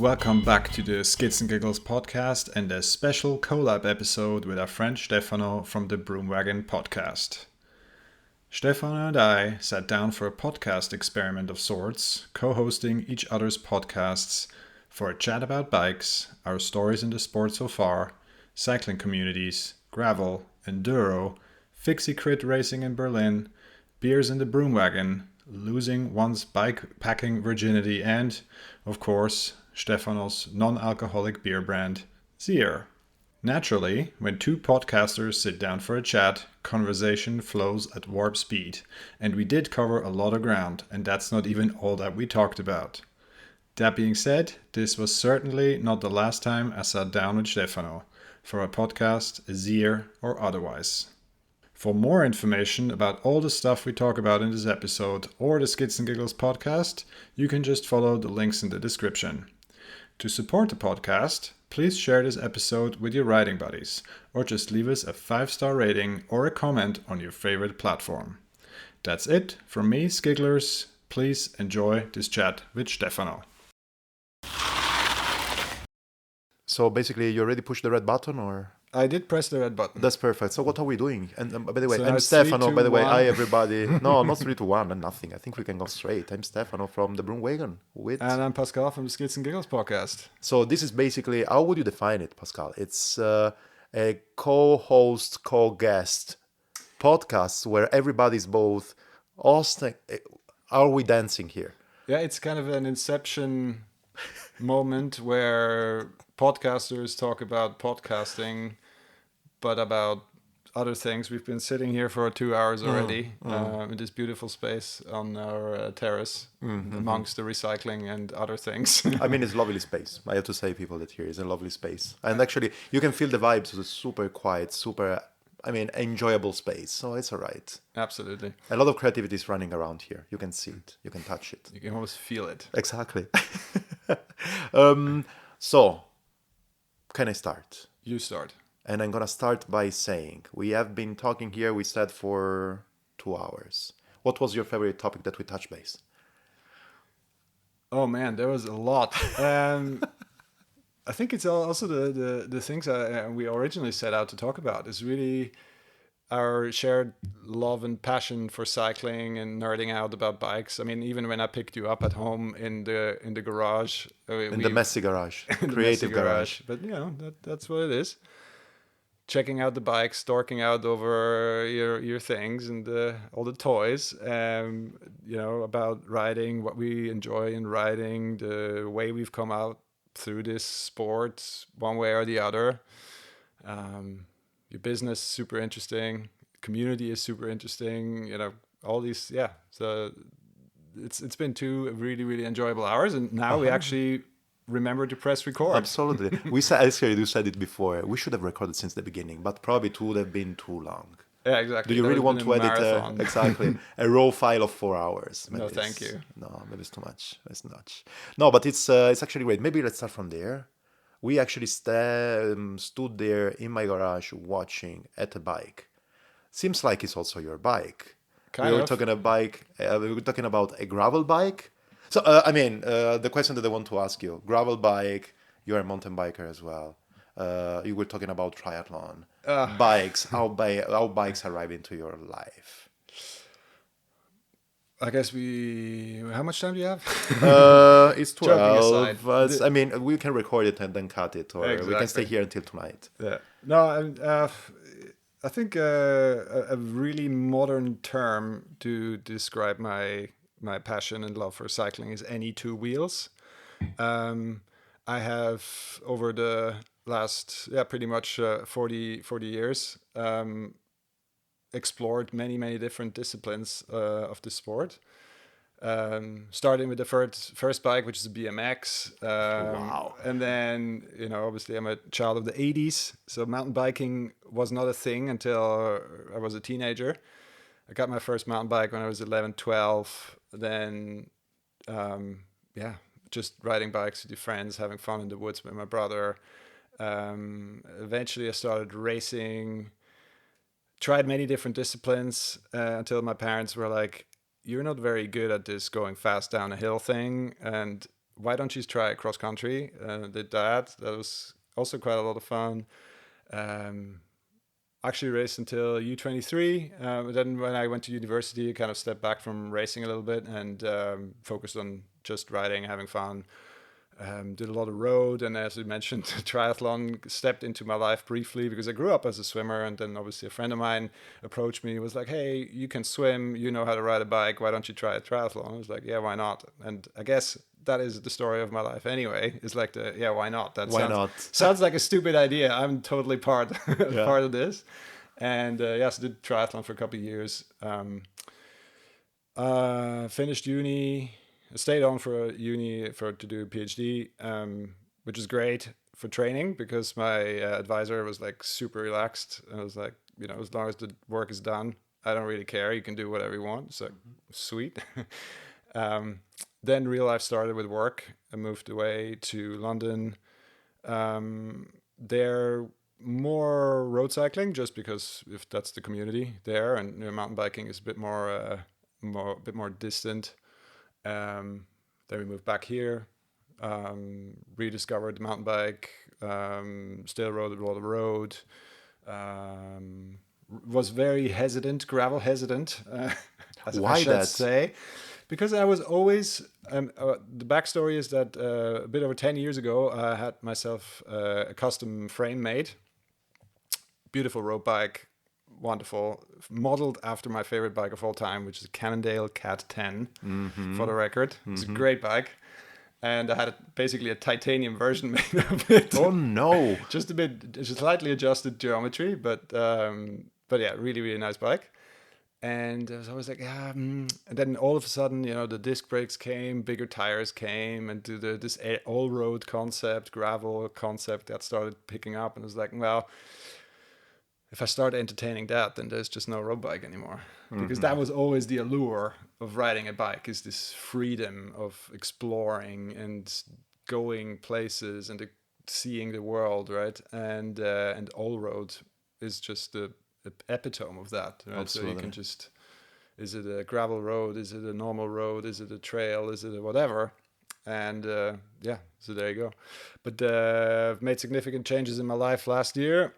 Welcome back to the Skits and Giggles podcast and a special collab episode with our friend Stefano from the Broomwagon podcast. Stefano and I sat down for a podcast experiment of sorts, co-hosting each other's podcasts for a chat about bikes, our stories in the sport so far, cycling communities, gravel, enduro, fixie crit racing in Berlin, beers in the Broomwagon, losing one's bike packing virginity, and, of course, Stefano's non-alcoholic beer brand, Zier. Naturally, when two podcasters sit down for a chat, conversation flows at warp speed, and we did cover a lot of ground, and that's not even all that we talked about. That being said, this was certainly not the last time I sat down with Stefano for a podcast, Zier or otherwise. For more information about all the stuff we talk about in this episode or the Skits and Giggles podcast, you can just follow the links in the description. To support the podcast, please share this episode with your riding buddies, or just leave us a 5-star rating or a comment on your favorite platform. That's it from me, Skigglers. Please enjoy this chat with Stefano. So basically, you already pushed the red button, or? I did press the red button. That's perfect. So what are we doing? And by the way, So I'm it's Stefano. 3, 2, By the way, 1. hi everybody. No, not 3 to 1 and nothing. I think we can go straight. I'm Stefano from the Broomwagon. And I'm Pascal from the Skits and Giggles podcast. So this is basically, how would you define it, Pascal? It's a co-host, co-guest podcast where everybody's both host. Are we dancing here? Yeah, it's kind of an inception moment where podcasters talk about podcasting, but about other things. We've been sitting here for 2 hours already in this beautiful space on our terrace amongst the recycling and other things. I mean, it's a lovely space. I have to say, people, that here is a lovely space. And actually, you can feel the vibes. It's super quiet, super, enjoyable space. So it's all right. Absolutely. A lot of creativity is running around here. You can see it. You can touch it. You can almost feel it. Exactly. So, can I start? You start. And I'm going to start by saying, we have been talking here, we said, for 2 hours. What was your favorite topic that we touched base? Oh man, there was a lot. I think it's also the things we originally set out to talk about is really our shared love and passion for cycling and nerding out about bikes. I mean, even when I picked you up at home in the garage, The messy garage, the creative messy garage. But that's what it is. Checking out the bikes, storking out over your things and all the toys. About riding, what we enjoy in riding, the way we've come out through this sport, one way or the other. Your business is super interesting. Community is super interesting. All these. Yeah. So it's been 2 really, really enjoyable hours, and now we actually remember to press record. Absolutely. We said it before. We should have recorded since the beginning, but probably 2 would have been too long. Yeah, exactly. Do you really want to edit exactly a raw file of 4 hours? No, thank you. No, maybe it's too much. It's not. No, but it's actually great. Maybe let's start from there. We actually stood there in my garage watching at a bike. Seems like it's also your bike. We were talking about a gravel bike. So, the question that I want to ask you, gravel bike, you're a mountain biker as well. You were talking about triathlon. Bikes, how bikes arrive into your life? I guess how much time do you have? It's Joking 12. aside. We can record it and then cut it, or we can stay here until tonight. Yeah. No, I think a really modern term to describe my passion and love for cycling is any 2 wheels. I have, over the last, pretty much 40 years, explored many different disciplines of the sport. Starting with the first bike, which is a BMX. Wow. And then, obviously I'm a child of the 80s, so mountain biking was not a thing until I was a teenager. I got my first mountain bike when I was 11, 12. Then, just riding bikes with your friends, having fun in the woods with my brother. Eventually I started racing, tried many different disciplines until my parents were like, you're not very good at this going fast down a hill thing. And why don't you try cross country? Did that. That was also quite a lot of fun. Um, actually raced until U23. But then when I went to university, I kind of stepped back from racing a little bit and focused on just riding, having fun. Did a lot of road, and as you mentioned, triathlon stepped into my life briefly because I grew up as a swimmer, and then obviously a friend of mine approached me, was like, "Hey, you can swim, you know how to ride a bike, why don't you try a triathlon?" I was like, "Yeah, why not?" And I guess that is the story of my life anyway. It's like the yeah, why not? That Why sounds not? sounds like a stupid idea. I'm totally part Yeah. part of this, and yes, did triathlon for a couple of years. Finished uni, stayed on for uni for to do a PhD, which is great for training because my advisor was like super relaxed. And I was like, you know, as long as the work is done, I don't really care. You can do whatever you want. So sweet. um, then real life started with work. I moved away to London. There more road cycling just because if that's the community there, and you know, mountain biking is a bit a bit more distant. Then we moved back here, rediscovered the mountain bike, still rode a lot of road. Was very hesitant, gravel hesitant, as I Why should that? say, because I was always. The backstory is that a bit over 10 years ago, I had myself a custom frame made. Beautiful road bike, wonderful, modeled after my favorite bike of all time, which is a Cannondale Cat 10. For Mm-hmm. the record, it's a Mm-hmm. great bike, and I had basically a titanium version made of it. Oh no. Just a bit, just slightly adjusted geometry, but yeah, really really nice bike. And I was always like, yeah. And then all of a sudden, you know, the disc brakes came, bigger tires came, and this all road concept, gravel concept that started picking up. And I was like, well, if I start entertaining that, then there's just no road bike anymore. Because Mm-hmm. that was always the allure of riding a bike, is this freedom of exploring and going places and seeing the world, right? And all road is just the epitome of that, right? So you can Absolutely. just, is it a gravel road? Is it a normal road? Is it a trail? Is it a whatever? And yeah, so there you go. But I've made significant changes in my life last year.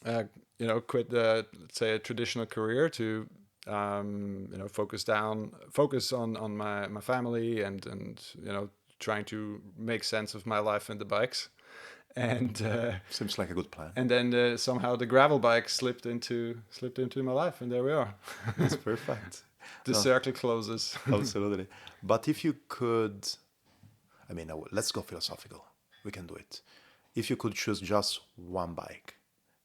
uh, you know, quit let's say a traditional career to you know, focus on my family and you know, trying to make sense of my life in the bikes. And Seems like a good plan. and then somehow the gravel bike slipped into my life, and there we are. That's perfect. The No, circle closes. absolutely. But if you could, I mean, let's go philosophical. We can do it. If you could choose just one bike,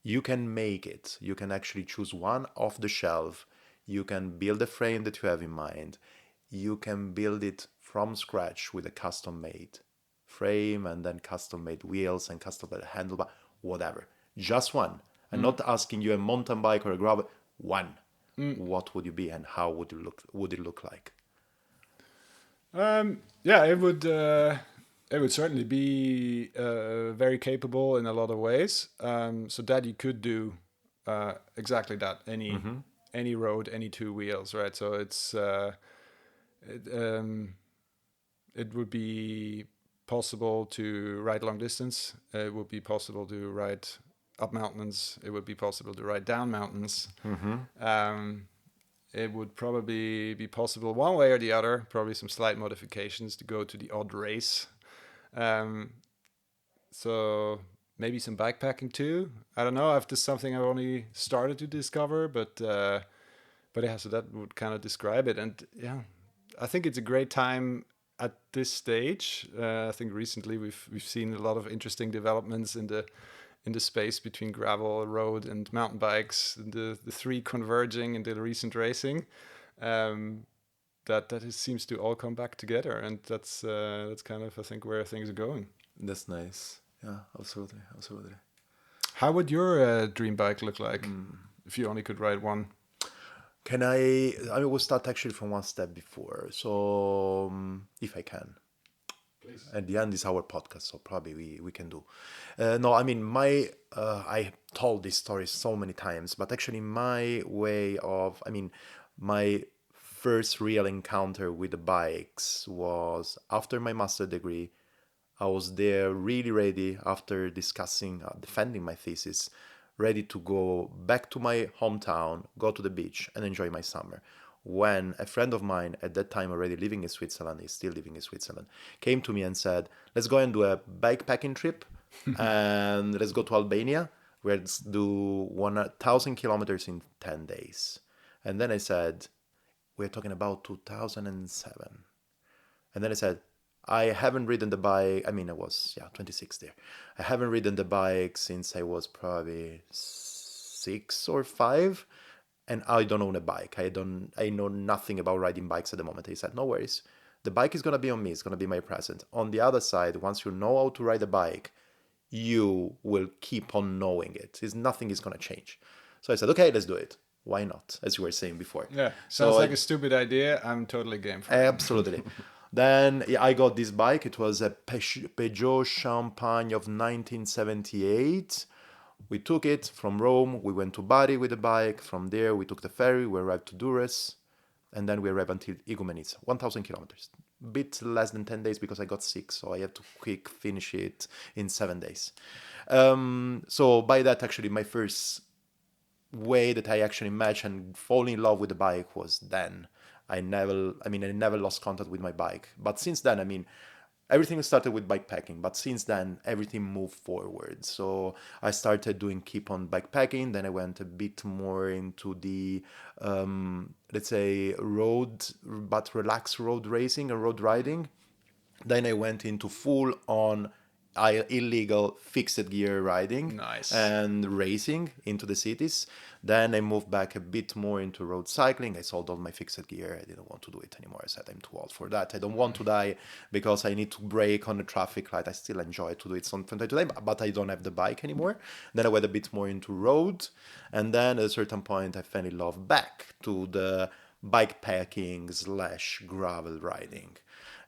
you can make it. You can actually choose one off the shelf. You can build a frame that you have in mind. You can build it from scratch with a custom made frame and then custom made wheels and custom made handlebar, whatever. Just one. I'm Mm. not asking you a mountain bike or a gravel. One. Mm. What would you be and how would you look? Would it look like? Yeah, it would certainly be very capable in a lot of ways. So that you could do exactly that. Mm-hmm. Any road, any two wheels, right? So it, it would be possible to ride long distance. It would be possible to ride up mountains. It would be possible to ride down mountains. Mm-hmm. Um, it would probably be possible one way or the other, probably some slight modifications to go to the odd race. Um, so maybe some bikepacking too. I don't know if this is something I've only started to discover, but yeah, so that would kind of describe it. And yeah, I think it's a great time at this stage. I think recently we've seen a lot of interesting developments in the space between gravel, road, and mountain bikes. The three converging in the recent racing. Um, that it seems to all come back together, and that's kind of, I think, where things are going. That's nice. Yeah, absolutely, absolutely. How would your dream bike look like Mm. if you only could ride one? Can I? I will start actually from one step before. So, if I can, Please. at the end is our podcast, so probably we can do. No, I mean I told this story so many times, but actually my way of, I mean, my first real encounter with the bikes was after my master degree. I was there really ready after discussing, defending my thesis, ready to go back to my hometown, go to the beach, and enjoy my summer. When a friend of mine, at that time already living in Switzerland, is still living in Switzerland, came to me and said, "Let's go and do a bikepacking trip and let's go to Albania. Let's do 1,000 kilometers in 10 days." And then I said, we're talking about 2007. And then I said, I haven't ridden the bike. I mean, I was, 26 there. I haven't ridden the bike since I was probably 6 or 5. And I don't own a bike. I know nothing about riding bikes at the moment. He said, no worries. The bike is going to be on me. It's going to be my present. On the other side, once you know how to ride a bike, you will keep on knowing it. Nothing is going to change. So I said, okay, let's do it. Why not? As you were saying before. Yeah, sounds like a stupid idea. I'm totally game for it. Absolutely. Then I got this bike. It was a Peugeot Champagne of 1978. We took it from Rome. We went to Bari with the bike. From there, we took the ferry. We arrived to Durres. And then we arrived until Igoumenitsa, 1,000 kilometers. Bit less than 10 days because I got sick. So I had to quick finish it in 7 days. So by that, actually, my first way that I actually match and fall in love with the bike was then. I never lost contact with my bike. But since then, everything started with bikepacking. But since then, everything moved forward. So I started doing keep on bikepacking. Then I went a bit more into the, let's say, road, but relaxed road racing and road riding. Then I went into full on illegal fixed gear riding. Nice. And racing into the cities. Then I moved back a bit more into road cycling. I sold all my fixed gear. I didn't want to do it anymore. I said, I'm too old for that. I don't want to die because I need to brake on a traffic light. I still enjoy to do it from time to time, but I don't have the bike anymore. Then I went a bit more into road. And then at a certain point, I fell in love back to the bikepacking / gravel riding.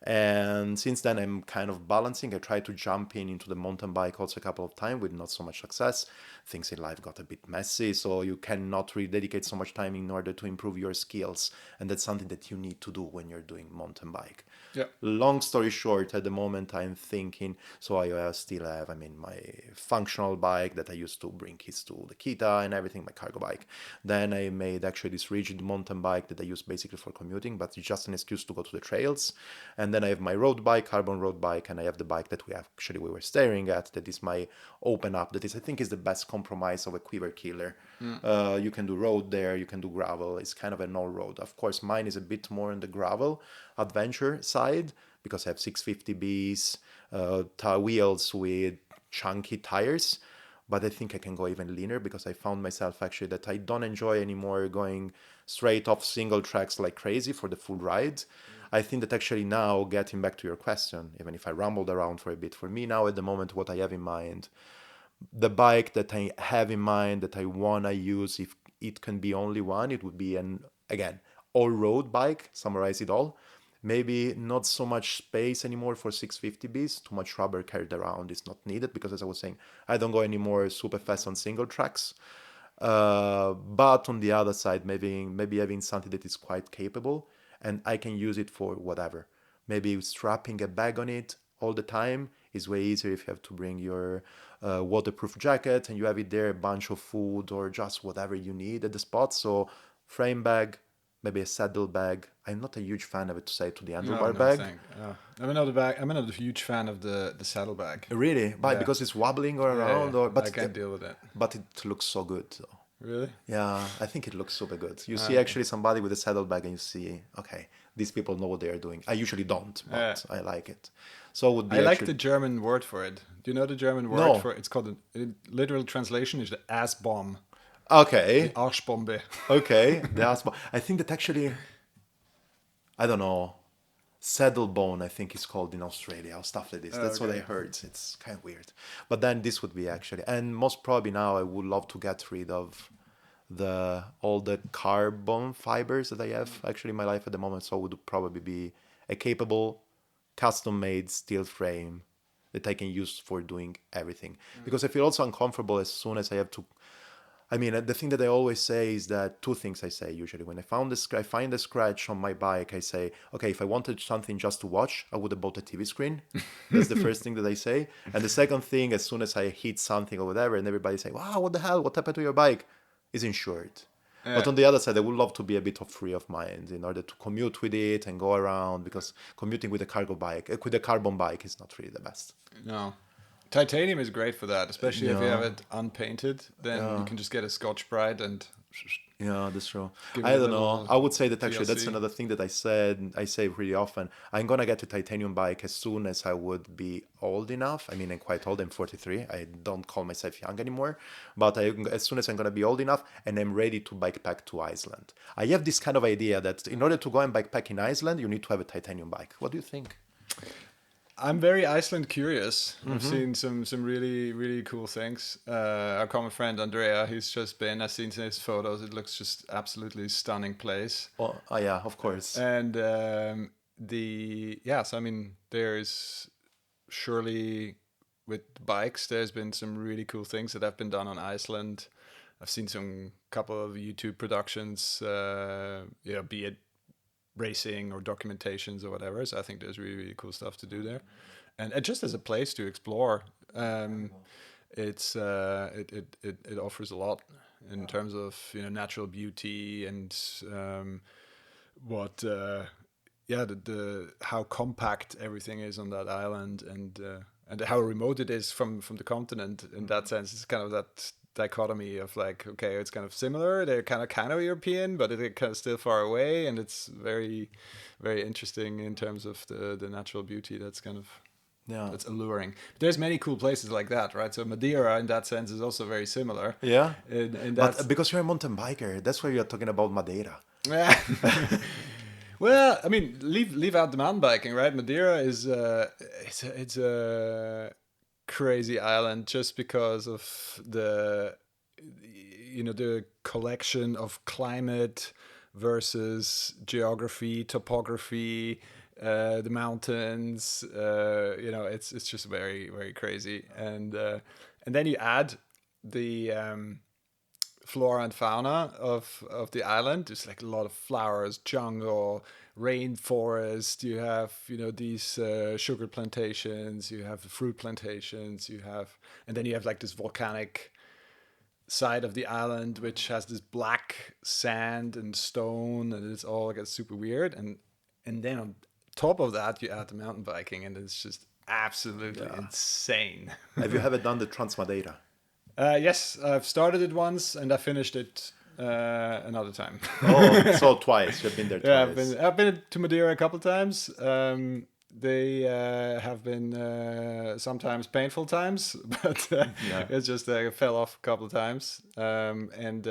And since then, I'm kind of balancing. I tried to jump into the mountain bike also a couple of times with not so much success. Things in life got a bit messy, so you cannot really dedicate so much time in order to improve your skills. And that's something that you need to do when you're doing mountain bike. Yeah. Long story short, at the moment I'm thinking, so I still have, my functional bike that I used to bring kids to the Kita and everything, my cargo bike. Then I made actually this rigid mountain bike that I use basically for commuting, but it's just an excuse to go to the trails. And then I have my road bike, carbon road bike, and I have the bike that we were staring at, that is my open up, that is, I think, is the best compromise of a quiver killer. You can do road there, you can do gravel. It's kind of an all-road. Of course, mine is a bit more on the gravel adventure side because I have 650Bs, wheels with chunky tires. But I think I can go even leaner because I found myself actually that I don't enjoy anymore going straight off single tracks like crazy for the full ride. I think that actually now, getting back to your question, even if I rambled around for a bit, for me now at the moment, what I have in mind, the bike that I have in mind that I want to use, if it can be only one, it would be again, all-road bike, summarize it all. Maybe not so much space anymore for 650Bs, too much rubber carried around is not needed because, as I was saying, I don't go anymore super fast on single tracks. But on the other side, maybe having something that is quite capable and I can use it for whatever. Maybe strapping a bag on it all the time is way easier if you have to bring your waterproof jacket and you have it there, a bunch of food or just whatever you need at the spot. So frame bag, maybe a saddle bag. I'm not a huge fan of it, to say, to the handlebar bag. I'm not a huge fan of the saddlebag. Really? Why? Yeah. Because it's wobbling around? Yeah, Or but I can't deal with it. But it looks so good, though. Really? Yeah, I think it looks super good. You see actually somebody with a saddlebag and you see, okay, these people know what they are doing. I usually don't, but I like it. So it would be I like the German word for it. Do you know the German word for it? It's called, literal translation is the ass bomb. Okay. Arschbombe. Okay. I think that actually, I don't know, saddle bone, I think it's called in Australia or stuff like this. That's what I heard. It's kind of weird. But then this would be actually, and most probably now I would love to get rid of all the carbon fibers that I have actually in my life at the moment. So it would probably be a capable, custom-made steel frame that I can use for doing everything. Because I feel also uncomfortable as soon as I have to I mean, the thing that I always say is that two things I say usually. When I find a scratch on my bike, I say, okay, if I wanted something just to watch, I would have bought a TV screen. That's the first thing that I say. And the second thing, as soon as I hit something or whatever, and everybody say, wow, what the hell? What happened to your bike? Is insured. But Yeah. on the other side, I would love to be a bit of free of mind in order to commute with it and go around, because commuting with a cargo bike, with a carbon bike, is not really the best. No. Titanium is great for that, especially if you have Yeah, it unpainted. Then you yeah. can just get a Scotch-Brite and Yeah, that's true. give it I a don't know. little I would say that actually that's TLC. another thing that I say really often. I'm gonna get a titanium bike as soon as I would be old enough. I mean, I'm quite old. I'm 43. I don't call myself young anymore. But as soon as I'm gonna be old enough and I'm ready to bike pack to Iceland, I have this kind of idea that in order to go and bike pack in Iceland, you need to have a titanium bike. What do you think? I'm very Iceland curious. I've Mm-hmm. seen some really really cool things. Our common friend Andrea, he's just been. I've seen his photos. It looks just absolutely stunning place. Oh, yeah, of course. And the yes, I mean there's surely with bikes. There's been some really cool things that have been done on Iceland. I've seen some couple of YouTube productions. Be it racing or documentations or whatever. So I think there's really really cool stuff to do there, and just as a place to explore, it offers a lot in terms of natural beauty and what the how compact everything is on that island and how remote it is from the continent. In that sense, it's kind of that dichotomy of like, okay, it's kind of similar, they're kind of European, but they're kind of still far away, and it's very very interesting in terms of the natural beauty that's kind of Yeah. that's alluring. There's many cool places like that, right? So Madeira in that sense is also very similar Yeah. in But that. because you're a mountain biker, that's why you're talking about Madeira. Well, I mean, leave out the mountain biking, right? Madeira is it's a crazy island just because of the collection of climate versus geography, topography, the mountains. It's just very very crazy, and then you add the flora and fauna of the island. There's like a lot of flowers, jungle, rainforest. You have these sugar plantations. You have fruit plantations. And then you have like this volcanic side of the island which has this black sand and stone, and it's all gets super weird. And then on top of that, you add the mountain biking, and it's just absolutely Yeah. insane. Have you ever done the Trans Madeira? Yes, I've started it once and I finished it another time. Oh, so twice. You've been there Yeah, twice. I've been to Madeira a couple of times. They have been sometimes painful times, but Yeah. it's just fell off a couple of times and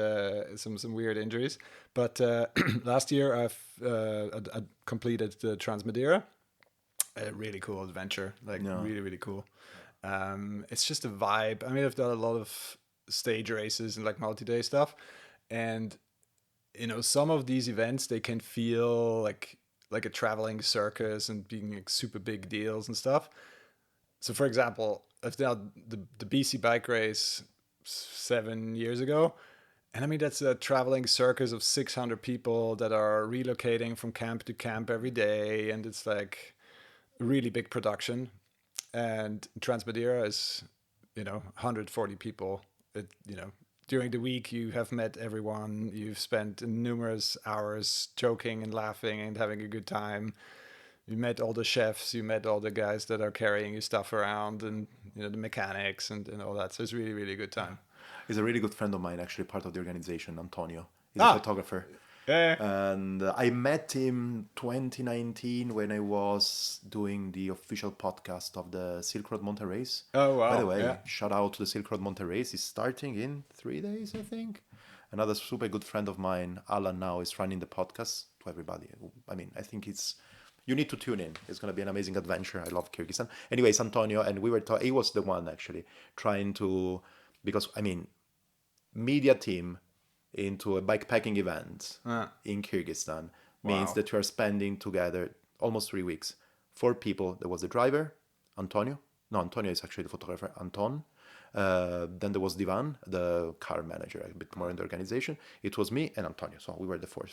some weird injuries. But last year I completed the Trans Madeira. A really cool adventure, like Yeah. really really cool. It's just a vibe. I mean, I've done a lot of stage races and like multi-day stuff, and some of these events they can feel like a traveling circus and being like super big deals and stuff. So, for example, I've done the BC bike race 7 years ago, and I mean that's a traveling circus of 600 people that are relocating from camp to camp every day, and it's like a really big production. And Transmadeira is 140 people. During the week you have met everyone, you've spent numerous hours joking and laughing and having a good time. You met all the chefs, you met all the guys that are carrying your stuff around, and the mechanics and all that. So it's really really good time. He's a really good friend of mine, actually, part of the organization, Antonio. He's a Ah, photographer. yeah. And I met him 2019 when I was doing the official podcast of the Silk Road Mountain Race. Oh By the wow, way, yeah. shout out to the Silk Road Mountain Race. It's starting in 3 days, I think. Another super good friend of mine, Alan, now is running the podcast to everybody. I mean, I think you need to tune in. It's going to be an amazing adventure. I love Kyrgyzstan. Anyways, Antonio, and he was the one actually trying to, because, I mean, media team into a bikepacking event Ah, in Kyrgyzstan means wow. that you are spending together almost 3 weeks. 4 people. There was the driver, Antonio. No, Antonio is actually the photographer, Anton. Then there was Divan, the car manager, a bit more in the organization. It was me and Antonio. So we were the four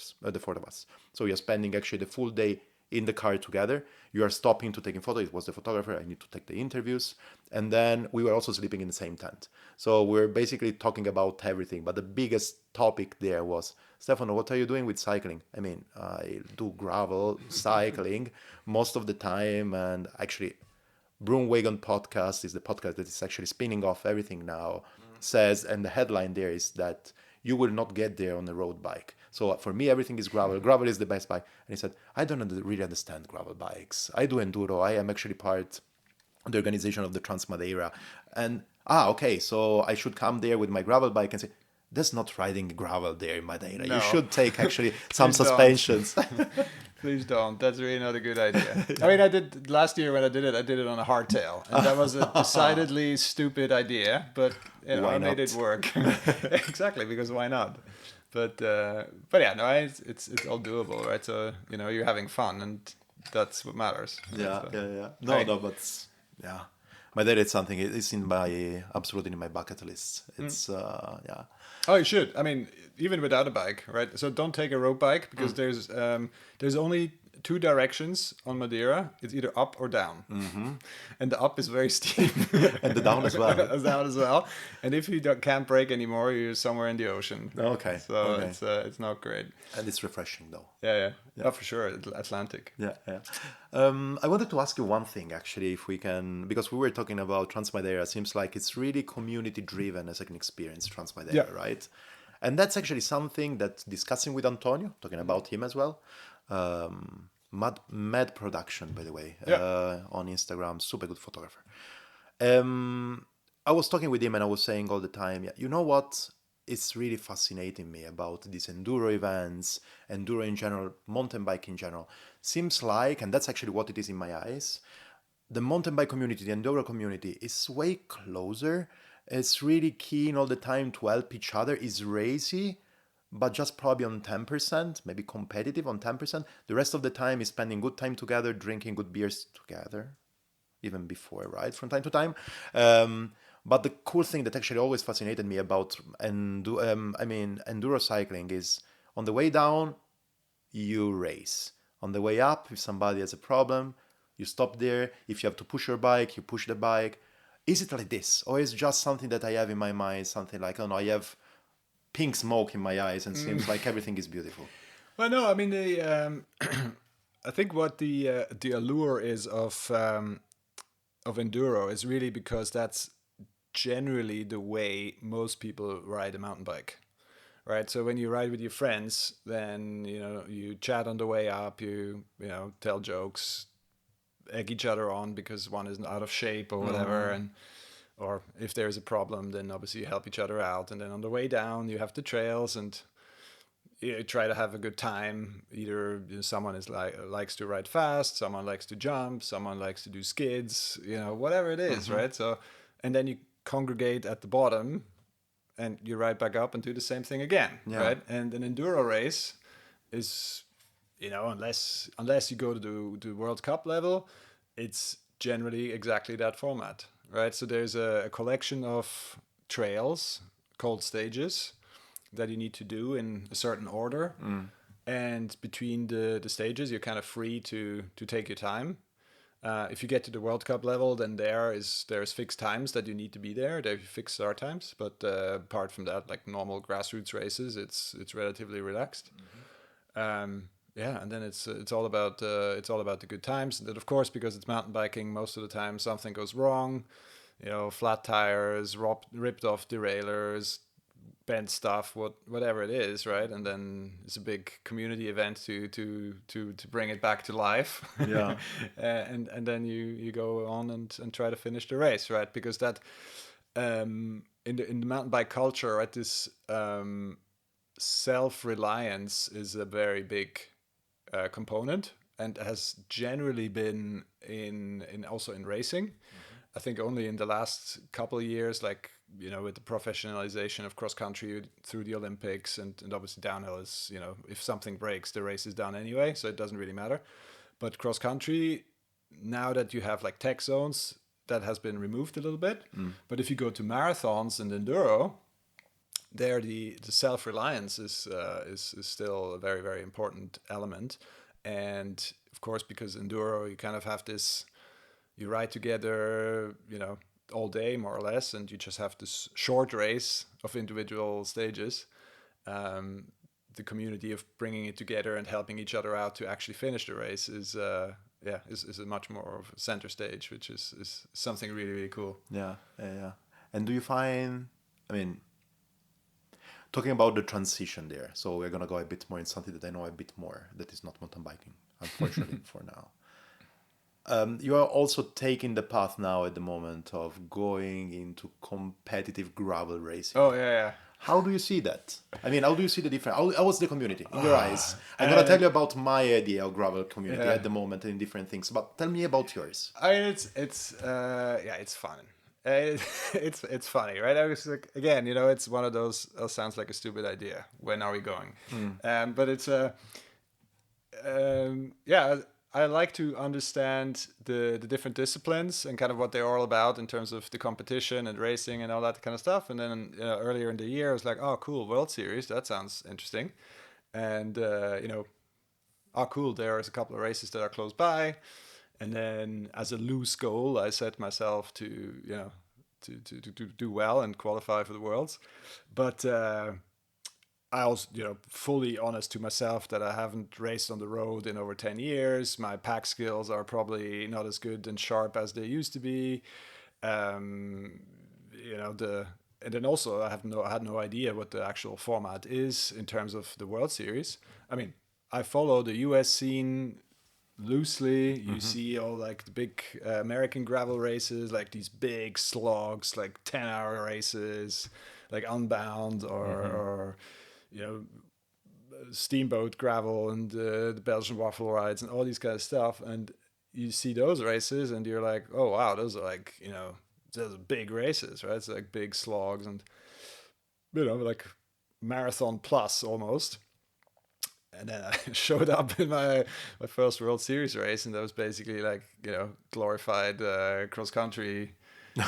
of us. So we are spending actually the full day in the car together. You are stopping to taking photos. It was the photographer. I need to take the interviews. And then we were also sleeping in the same tent. So we're basically talking about everything. But the biggest topic there was, Stefano, what are you doing with cycling? I mean, I do gravel cycling most of the time. And actually, Broomwagon podcast is the podcast that is actually spinning off everything now. Says, and the headline there is that you will not get there on a road bike. So for me, everything is gravel. Gravel is the best bike. And he said, I don't really understand gravel bikes. I do enduro. I am actually part of the organization of the Trans Madeira. And okay, so I should come there with my gravel bike and say, there's not riding gravel there in Madeira. You No. should take actually some Please don't. suspensions. Please don't. That's really not a good idea. I mean, I did last year when I did it on a hardtail, and that was a decidedly stupid idea. But Why I made not? it work. Exactly, because why not? But yeah, no, it's all doable, right? So you're having fun, and that's what matters. Right? Yeah, So, yeah, yeah. No, right. no, but yeah, Madeira is something. It's in my absolutely in my bucket list. It's yeah. Oh, you should. I mean, even without a bike, right? So don't take a road bike because there's only two directions on Madeira. It's either up or down, and the up is very steep, And the down as well. down as well. And if you can't brake anymore, you're somewhere in the ocean. Okay, So okay. it's not great. And it's refreshing though. Yeah. Oh, for sure, Atlantic. Yeah, yeah. I wanted to ask you one thing actually, if we can, because we were talking about Trans Madeira. Seems like it's really community driven as an experience, Trans Madeira, Yeah. right? And that's actually something that discussing with Antonio, talking about him as well. Mad Production, by the way, Yeah. on Instagram, super good photographer. I was talking with him and I was saying all the time, yeah, you know what? It's really fascinating me about these enduro events, enduro in general, mountain bike in general. Seems like, and that's actually what it is in my eyes, the mountain bike community, the enduro community is way closer. It's really keen all the time to help each other, is racy, but just probably on 10%, maybe competitive on 10%. The rest of the time is spending good time together, drinking good beers together, even before, right, from time to time. But the cool thing that actually always fascinated me about enduro cycling is on the way down, you race. On the way up, if somebody has a problem, you stop there. If you have to push your bike, you push the bike. Is it like this? Or is it just something that I have in my mind, something like, oh no, I have pink smoke in my eyes and seems like everything is beautiful? Well, no, I mean I think what the allure is of enduro is really because that's generally the way most people ride a mountain bike, right? So when you ride with your friends, then you chat on the way up, you tell jokes, egg each other on because one is out of shape or whatever, and or if there's a problem, then obviously you help each other out. And then on the way down, you have the trails and you try to have a good time. Either someone likes to ride fast, someone likes to jump, someone likes to do skids, whatever it is, right? So, and then you congregate at the bottom, and you ride back up and do the same thing again, Yeah. right? And an enduro race is, unless you go to the World Cup level, it's generally exactly that format, right? So there's a collection of trails called stages that you need to do in a certain order. And between the stages, you're kind of free to take your time. If you get to the World Cup level, then there's fixed times that you need to be there. There are fixed start times, but apart from that, like normal grassroots races, it's relatively relaxed. Yeah, and then it's all about the good times. And then, of course, because it's mountain biking, most of the time something goes wrong. Flat tires, ripped off derailleurs, bent stuff, whatever it is, right? And then it's a big community event to bring it back to life. Yeah. And then you go on and try to finish the race, right? Because that in the mountain bike culture, right, this self-reliance is a very big component, and has generally been in also in racing. I think only in the last couple of years, like, with the professionalization of cross country through the Olympics, and obviously downhill is, if something breaks, the race is done anyway, so it doesn't really matter. But cross country, now that you have like tech zones, that has been removed a little bit. But if you go to marathons and enduro, there the self-reliance is still a very, very important element. And of course, because enduro, you kind of have this, you ride together, all day more or less, and you just have this short race of individual stages. The community of bringing it together and helping each other out to actually finish the race is a much more of a center stage, which is something really, really cool. Yeah, yeah, yeah. And do you find, I mean, talking about the transition there, so we're gonna go a bit more in something that I know a bit more, that is not mountain biking, unfortunately for now. You are also taking the path now at the moment of going into competitive gravel racing. Oh yeah. How do you see that? I mean, how do you see the difference? How was the community in your eyes? I'm gonna tell you about my idea of gravel community at the moment and different things, but tell me about yours. I mean, it's fun. It's funny, right? I was like, again, it's one of those. Sounds like a stupid idea. When are we going? But it's yeah. I like to understand the different disciplines and kind of what they're all about in terms of the competition and racing and all that kind of stuff. And then earlier in the year, I was like, oh, cool, World Series. That sounds interesting. And oh, cool, there's a couple of races that are close by. And then as a loose goal, I set myself to to do well and qualify for the Worlds. But I was, fully honest to myself that I haven't raced on the road in over 10 years. My pack skills are probably not as good and sharp as they used to be. And then also I had no idea what the actual format is in terms of the World Series. I mean, I follow the US scene loosely. You see all like the big American gravel races, like these big slogs, like 10-hour races, like Unbound or steamboat gravel and the Belgian waffle rides and all these kind of stuff. And you see those races and you're like, oh wow, those are like, those are big races, right? It's like big slogs and like marathon plus almost. And then I showed up in my first World Series race, and that was basically like glorified cross country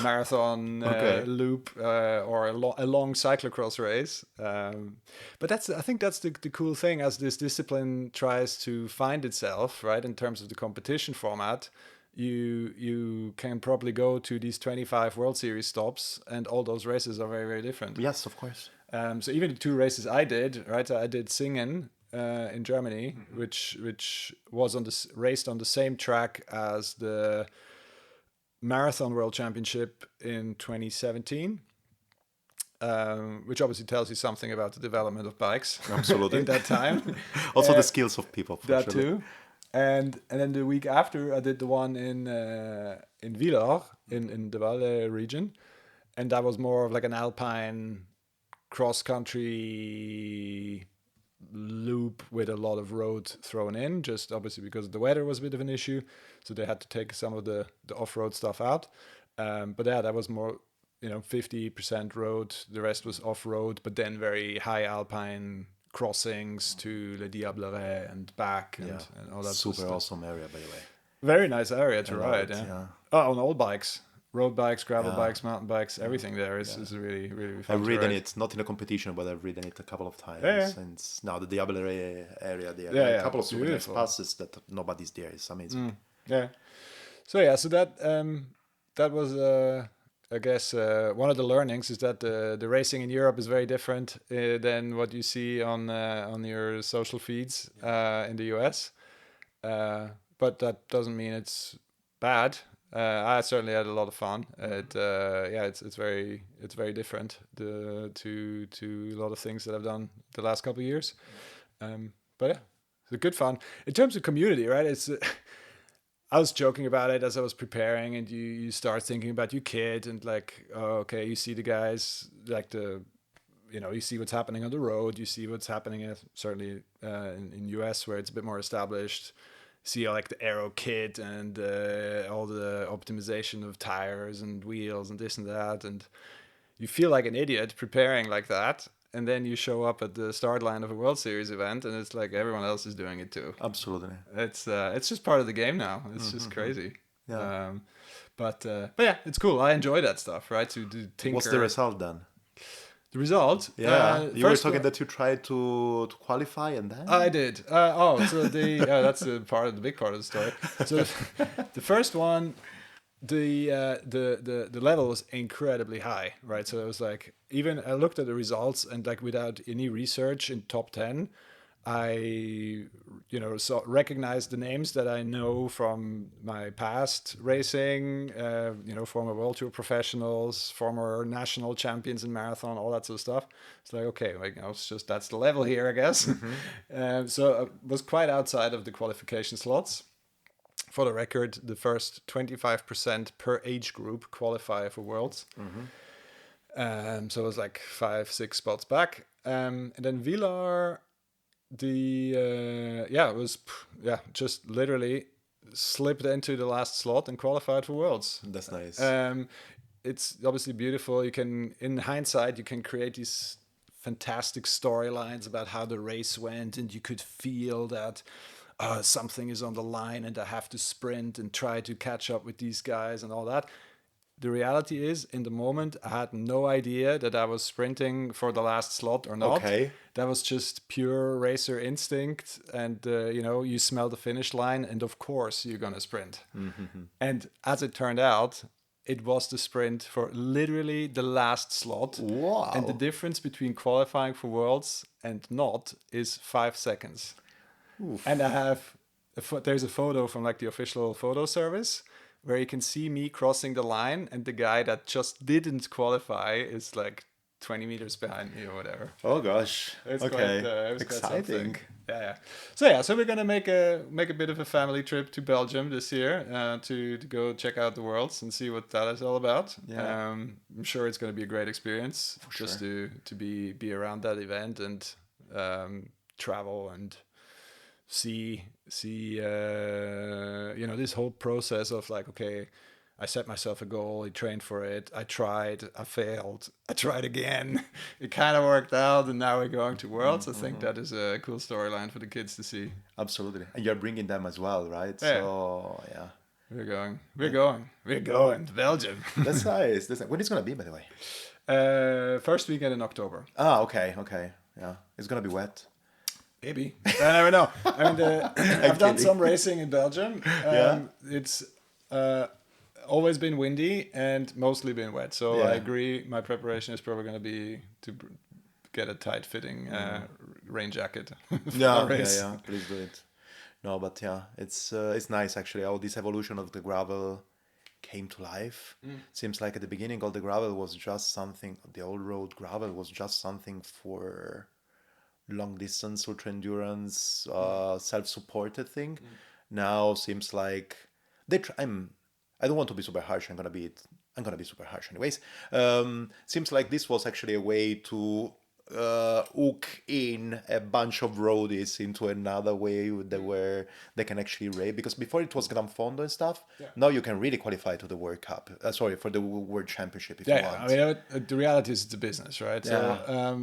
marathon Okay. loop or a long cyclocross race. But I think that's the cool thing as this discipline tries to find itself, right? In terms of the competition format, you can probably go to these 25 World Series stops, and all those races are very, very different. Yes, of course. So even the two races I did, right? I did Singen in Germany, which was raced on the same track as the Marathon World Championship in 2017, which obviously tells you something about the development of bikes Absolutely. in that time. Also the skills of people. For That sure. too. And then the week after, I did the one in Villars in the Valais region, and that was more of like an alpine cross country loop with a lot of road thrown in, just obviously because the weather was a bit of an issue, so they had to take some of the off-road stuff out. But yeah, that was more 50% road, the rest was off-road, but then very high alpine crossings to Le Diableret and back and all that Super stuff. awesome area, by the way. Very nice area to I love ride. it, Yeah. yeah. Oh, on all bikes, road bikes, gravel Yeah. bikes, mountain bikes, everything there is really, really fun. I've to ridden ride. it, not in a competition, but I've ridden it a couple of times. Yeah. And it's now the Diable area there. Yeah, A couple of super nice beautiful. passes that nobody's there. It's amazing. Yeah. So yeah, so that was I guess one of the learnings is that the racing in Europe is very different than what you see on your social feeds in the US. But that doesn't mean it's bad. I certainly had a lot of fun. It's very different to a lot of things that I've done the last couple of years. But yeah, it's good fun in terms of community, right? It's I was joking about it as I was preparing, and you start thinking about your kid and like, oh, okay, you see the guys like you see what's happening on the road, you see what's happening certainly in US where it's a bit more established. See like the aero kit and all the optimization of tires and wheels and this and that, and you feel like an idiot preparing like that, and then you show up at the start line of a World Series event, and it's like everyone else is doing it too. Absolutely. It's just part of the game now. It's just crazy. Yeah. But yeah, it's cool. I enjoy that stuff, right? To What's the tinker. result then? The result, Yeah, you were first talking one, that you tried to qualify and I then. did. So that's the part of the big part of the story. So the first one, the level was incredibly high, right? So it was like, even I looked at the results, and like without any research in top 10, I recognized the names that I know from my past racing, former world tour professionals, former national champions in marathon, all that sort of stuff. It's like, okay, like, it's just, that's the level here, I guess. Mm-hmm. So I was quite outside of the qualification slots. For the record, the first 25% per age group qualify for Worlds. Mm-hmm. So it was like 5-6 spots back. And then Vilar, it was just literally slipped into the last slot and qualified for Worlds. That's nice. It's obviously beautiful. You can, in hindsight, you can create these fantastic storylines about how the race went, and you could feel that something is on the line and I have to sprint and try to catch up with these guys and all that. The reality is, in the moment, I had no idea that I was sprinting for the last slot or not. Okay. That was just pure racer instinct. And, you smell the finish line, and of course, you're going to sprint. Mm-hmm. And as it turned out, it was the sprint for literally the last slot. And the Wow. difference between qualifying for Worlds and not is 5 seconds. And I Oof. have there's a photo from like the official photo service where you can see me crossing the line, and the guy that just didn't qualify is like 20 meters behind me or whatever. Oh gosh. Okay. It was quite something. Exciting. So we're gonna make a bit of a family trip to Belgium this year, to go check out the Worlds and see what that is all about. Yeah. I'm sure it's gonna be a great experience just sure. to be around that event and travel and see this whole process of like, okay, I set myself a goal, I trained for it, I tried, I failed, I tried again, it kind of worked out, and now we're going to Worlds. I think Mm-hmm. that is a cool storyline for the kids to see. Absolutely. And you're bringing them as well, right? Yeah, So yeah. we're going to Belgium. That's nice. That's nice. When is it gonna be, by the way? First weekend in October. Ah, okay, okay. Yeah. It's gonna be wet. Maybe. I never know. I mean, I've done kidding. some racing in Belgium. Yeah. It's always been windy and mostly been wet. So I Yeah. agree. My preparation is probably going to be to get a tight fitting rain jacket for the Yeah, yeah, race. yeah. Please do it. No, but yeah, it's nice actually how this evolution of the gravel came to life. Seems like at the beginning all the gravel was just something. The old road gravel was just something for long distance ultra endurance, self-supported thing. Now seems like I don't want to be super harsh. I'm gonna be super harsh anyways. Seems like this was actually a way to hook in a bunch of roadies into another way that where they can actually race, because before it was Gran Fondo and stuff. Yeah. Now you can really qualify to the World Cup. Sorry, for the World Championship if you Yeah, want. I mean, the reality is it's a business, right? Yeah.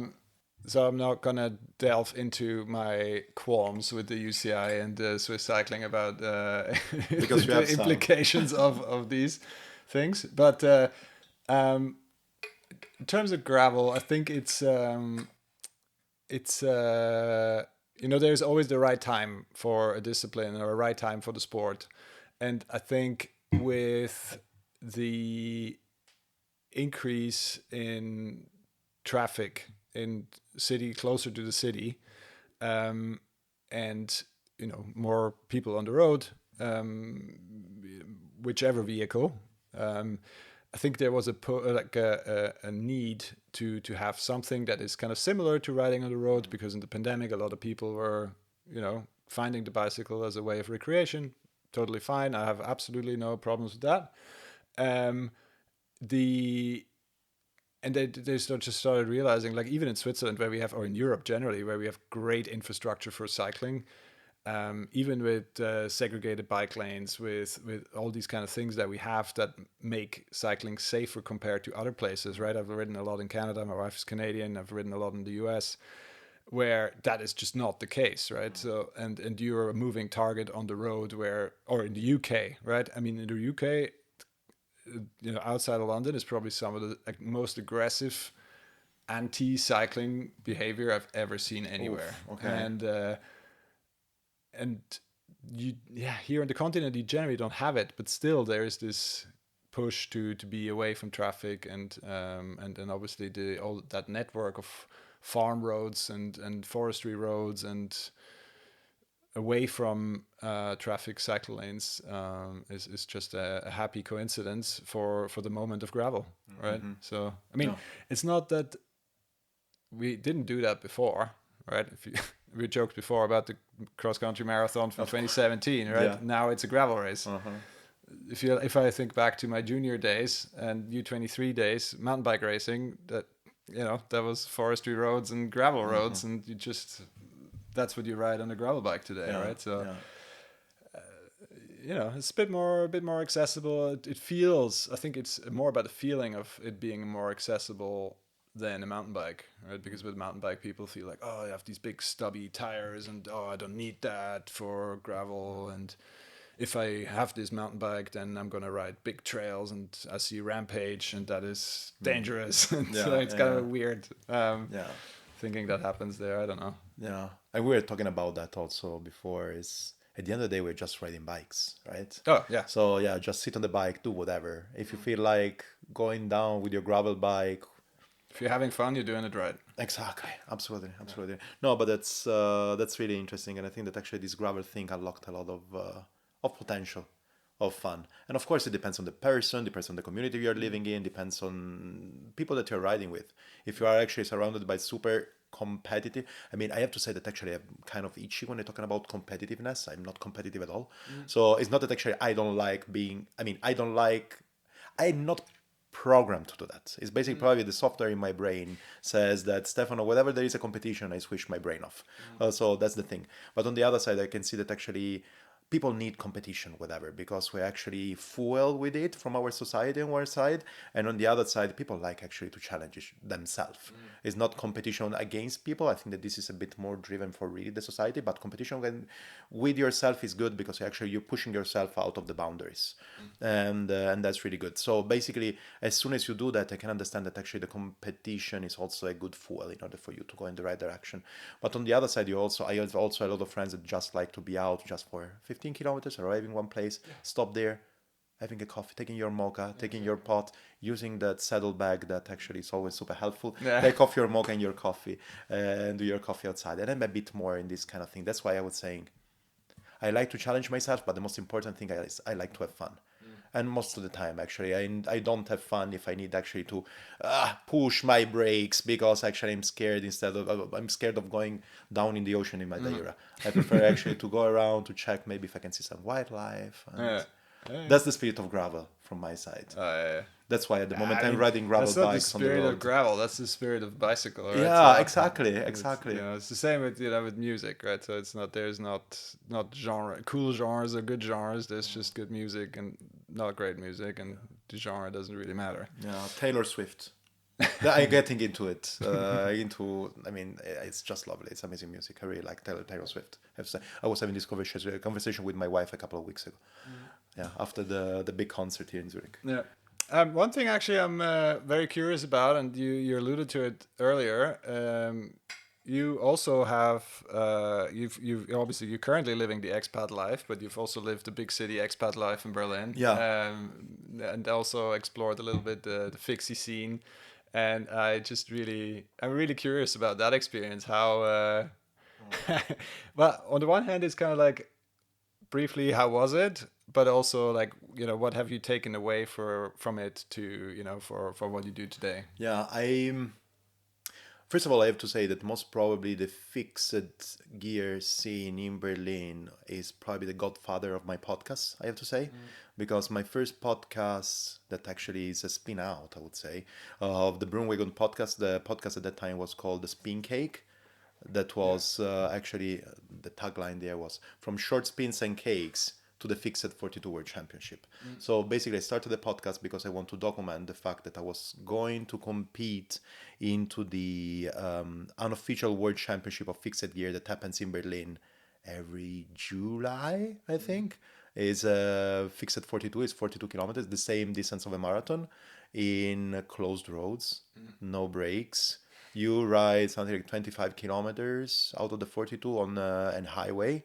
So I'm not gonna delve into my qualms with the UCI and Swiss cycling about Because you the have some. implications of these things. But in terms of gravel, I think it's there's always the right time for a discipline or a right time for the sport, and I think with the increase in traffic in city closer to the city, and more people on the road, whichever vehicle. I think there was a need to have something that is kind of similar to riding on the road, because in the pandemic a lot of people were finding the bicycle as a way of recreation. Totally fine. I have absolutely no problems with that. The and they just started realizing, like, even in Switzerland where we have, or in Europe generally, where we have great infrastructure for cycling, even with segregated bike lanes, with all these kind of things that we have that make cycling safer compared to other places, right? I've ridden a lot in Canada. My wife is Canadian. I've ridden a lot in the US, where that is just not the case, right? So and you're a moving target on the road, or in the UK, right? I mean, in the UK, outside of London is probably some of the most aggressive anti-cycling behavior I've ever seen anywhere. Oof, okay. And here on the continent you generally don't have it, but still there is this push to be away from traffic, and then obviously the all that network of farm roads and forestry roads and away from traffic cycle lanes is just a happy coincidence for the moment of gravel, right? So I mean, Yeah. it's not that we didn't do that before, right? If you, we joked before about the cross country marathon from Of course. 2017, right? Yeah. Now it's a gravel race. Uh-huh. If I think back to my junior days and U23 days, mountain bike racing, that was forestry roads and gravel roads, and you just that's what you ride on a gravel bike today, Yeah. right? So Yeah. it's a bit more accessible. It feels, I think it's more about the feeling of it being more accessible than a mountain bike, right? Because with mountain bike, people feel like, oh, I have these big stubby tires, and oh, I don't need that for gravel, and if I have this mountain bike, then I'm gonna ride big trails, and I see Rampage, and that is dangerous. And so Yeah. it's kind Yeah. of weird Yeah. thinking that happens there. I don't know. Yeah. And we were talking about that also before. Is at the end of the day, we're just riding bikes, right? Oh yeah, So yeah, just sit on the bike, do whatever. If you feel like going down with your gravel bike, if you're having fun, you're doing it right. exactly, absolutely, absolutely. No, but that's really interesting, and I think that actually this gravel thing unlocked a lot of potential, of fun, and of course it depends on the person, depends on the community you're living in, depends on people that you're riding with. If you are actually surrounded by super competitive, I mean, I have to say that actually I'm kind of itchy when I'm talking about competitiveness. I'm not competitive at all, so it's not that actually I don't like being. I mean, I don't like. I'm not programmed to do that. It's basically probably the software in my brain says that Stefano, whenever there is a competition, I switch my brain off. So that's the thing. But on the other side, I can see that actually people need competition, whatever, because we actually fuel with it from our society on one side, and on the other side, people like actually to challenge themselves. It's not competition against people. I think that this is a bit more driven for really the society, but competition with yourself is good because you're pushing yourself out of the boundaries, and that's really good. So basically, as soon as you do that, I can understand that actually the competition is also a good fuel in order for you to go in the right direction. But on the other side, I have also a lot of friends that just like to be out just for 15 kilometers, arriving one place, stop there, having a coffee, taking your mocha, taking your pot, using that saddle bag that actually is always super helpful. Yeah. Take off your mocha and your coffee, and do your coffee outside. And I'm a bit more in this kind of thing. That's why I was saying I like to challenge myself, but the most important thing is I like to have fun. And most of the time, actually, I don't have fun if I need actually to push my brakes because actually I'm scared of going down in the ocean in Madeira. I prefer actually to go around to check maybe if I can see some wildlife, Yeah. and Yeah. that's the spirit of gravel from my side. Yeah. That's why at the moment I I'm mean, riding gravel that's not the bikes on the spirit of road. gravel. That's the spirit of bicycle, right? Yeah, So exactly, it's, exactly. it's the same with with music, right? So it's not there's not genre cool genres or good genres. There's just good music and not great music, and the genre doesn't really matter. Yeah, Taylor Swift. I'm getting into it. I mean, it's just lovely. It's amazing music. I really like Taylor Swift. I was having this conversation with my wife a couple of weeks ago. Yeah, after the big concert here in Zurich. Yeah. One thing actually I'm very curious about, and you alluded to it earlier. You also have you've obviously you're currently living the expat life, but you've also lived the big city expat life in Berlin, Yeah. and also explored a little bit the fixie scene. And I'm really curious about that experience. How well, on the one hand, it's kind of like briefly how was it, but also like what have you taken away from it to for what you do today. Yeah, first of all, I have to say that most probably the fixed gear scene in Berlin is probably the godfather of my podcast, I have to say, because my first podcast that actually is a spin out, I would say, of the Broomwagon podcast. The podcast at that time was called The Spin Cake. That was actually the tagline there was from short spins and cakes to the fixed 42 World Championship. So basically, I started the podcast because I want to document the fact that I was going to compete into the unofficial World Championship of fixed gear that happens in Berlin every July, I think. is fixed at 42. It's 42 kilometers, the same distance of a marathon, in closed roads, no brakes. You ride something like 25 kilometers out of the 42 on an highway.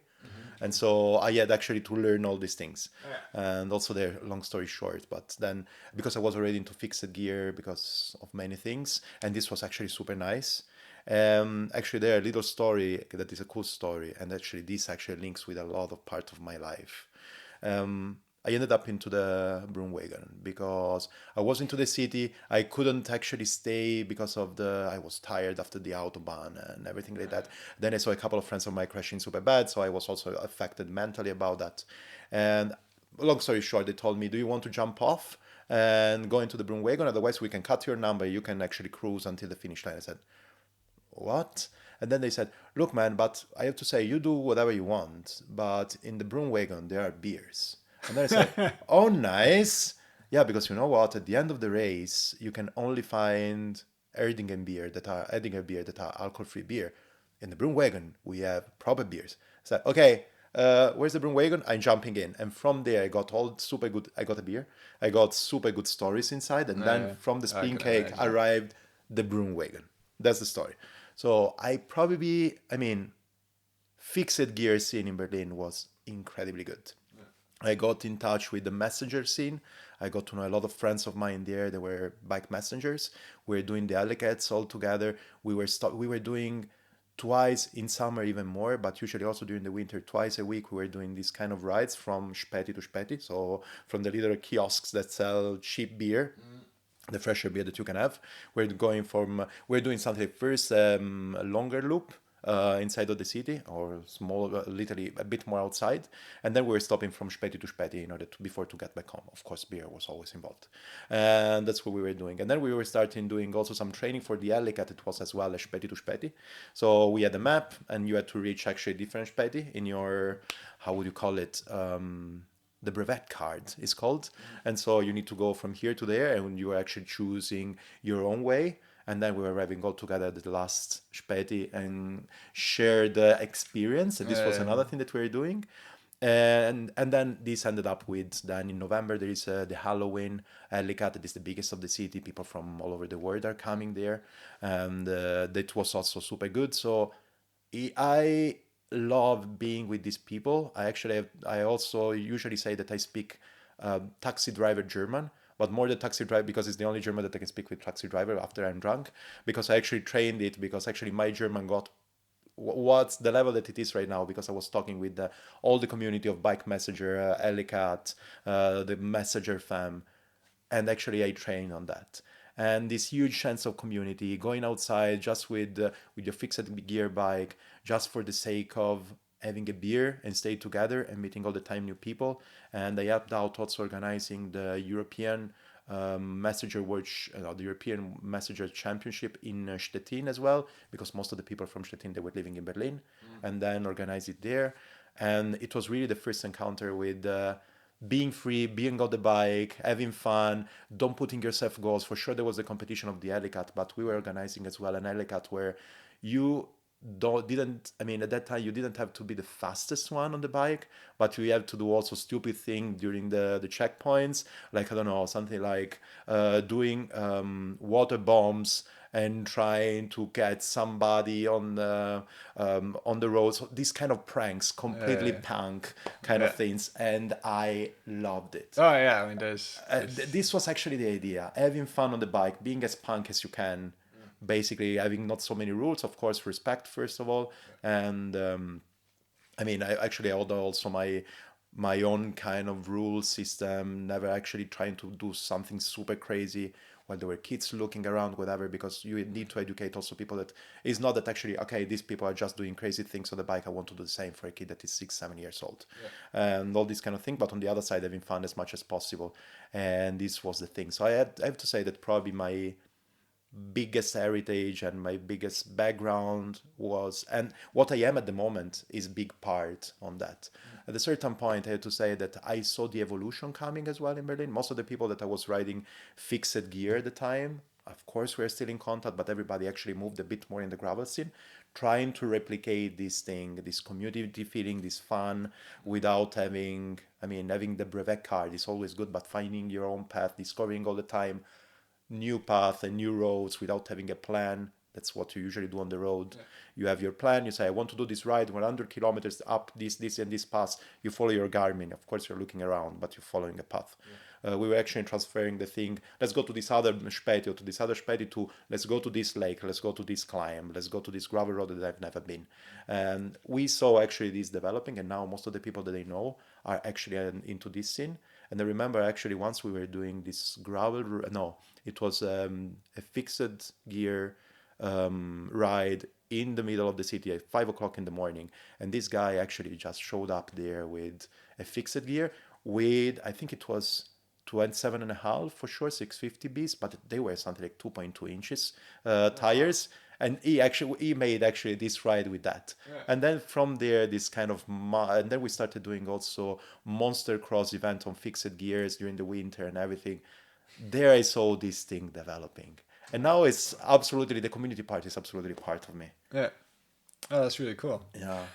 And so I had actually to learn all these things. And also there, long story short, but then because I was already into fixed gear because of many things, and this was actually super nice. Actually, there a little story that is a cool story, and actually this actually links with a lot of part of my life. I ended up into the Broomwagon because I was into the city. I couldn't actually stay because of I was tired after the autobahn and everything like that. Then I saw a couple of friends of mine crashing super bad, so I was also affected mentally about that. And long story short, they told me, "Do you want to jump off and go into the Broomwagon? Otherwise, we can cut your number. You can actually cruise until the finish line." I said, "What?" And then they said, "Look, man, but I have to say, you do whatever you want, but in the Broomwagon, there are beers." And then I said, "Oh, nice." Yeah, because you know what? At the end of the race, you can only find Erdinger beer that are alcohol-free beer. In the Broomwagon, we have proper beers. I said, "Okay, where's the Broomwagon?" I'm jumping in. And from there, I got all super good. I got a beer. I got super good stories inside. And then from the I spin can cake imagine. arrived the Broomwagon. That's the story. So I mean, fixed gear scene in Berlin was incredibly good. I got in touch with the messenger scene. I got to know a lot of friends of mine there. They were bike messengers. We were doing the Alicats all together. We were doing twice in summer, even more, but usually also during the winter, twice a week. We were doing these kind of rides from Späti to Späti, so from the little kiosks that sell cheap beer, the fresher beer that you can have. We're doing something first, a longer loop inside of the city, or small, literally a bit more outside, and then we were stopping from Späti to Späti in order to before to get back home. Of course, beer was always involved, and that's what we were doing. And then we were starting doing also some training for the Ellicat. It was as well as Späti to Späti. So we had a map, and you had to reach actually different Späti in your, how would you call it? The brevet card is called. And so you need to go from here to there, and you are actually choosing your own way. And then we were arriving all together at the last Späti and share the experience. And this was another thing that we were doing. And then this ended up with, then in November there is the Halloween. Licata is the biggest of the city. People from all over the world are coming there, and that was also super good. So I love being with these people. I also usually say that I speak taxi driver German, but more the taxi driver because it's the only German that I can speak with taxi driver after I'm drunk. Because I actually trained it because actually my German got what's the level that it is right now because I was talking with all the community of bike messenger, Elicat, the messenger fam, and actually I train on that. And this huge sense of community, going outside just with your fixed gear bike, just for the sake of having a beer and stay together and meeting all the time new people. And I helped out also organizing the European the European Messenger Championship in Stettin as well, because most of the people from Stettin, they were living in Berlin, and then organized it there. And it was really the first encounter with being free, being on the bike, having fun, don't putting yourself goals. For sure, there was the competition of the Elicat, but we were organizing as well an Elicat where you don't didn't I mean at that time you didn't have to be the fastest one on the bike, but you have to do also stupid thing during the checkpoints, like I don't know, something like doing water bombs and trying to get somebody on the road. So these kind of pranks, completely punk kind of Yeah. things, and I loved it. Oh yeah, I mean there's This was actually the idea: having fun on the bike, being as punk as you can, basically having not so many rules, of course, respect first of all, and I mean, I had also my own kind of rule system, never actually trying to do something super crazy while there were kids looking around, whatever, because you need to educate also people that it's not that actually, okay, these people are just doing crazy things on the bike. I want to do the same for a kid that is 6, 7 years old, and all this kind of thing. But on the other side, having fun as much as possible. And this was the thing. So I have to say that probably my biggest heritage and my biggest background was, and what I am at the moment is big part on that. At a certain point, I had to say that I saw the evolution coming as well in Berlin. Most of the people that I was riding fixed gear at the time, Of course, we're still in contact, but everybody actually moved a bit more in the gravel scene, trying to replicate this thing, this community feeling, this fun, without having, I mean, having the brevet card is always good, but finding your own path, discovering all the time new path and new roads without having a plan. That's what you usually do on the road. Yeah. You have your plan. You say, I want to do this ride 100 kilometers up this, and this pass. You follow your Garmin. Of course, you're looking around, but you're following a path. We were actually transferring the thing. Let's go to this other speti or to this other speti to let's go to this lake. Let's go to this climb. Let's go to this gravel road that I've never been. And we saw actually this developing, and now most of the people that I know are actually into this scene. And I remember actually once we were doing this no, it was a fixed gear ride in the middle of the city at 5 o'clock in the morning. And this guy actually just showed up there with a fixed gear with, I think it was 27 and a half for sure, 650 Bs, but they were something like 2.2 inches tires. And he made actually this ride with that. Yeah. And then from there, this kind of, and then we started doing also monster cross event on fixed gears during the winter and everything. There I saw this thing developing. And now it's absolutely, the community part is absolutely part of me. Yeah. Oh, that's really cool. Yeah.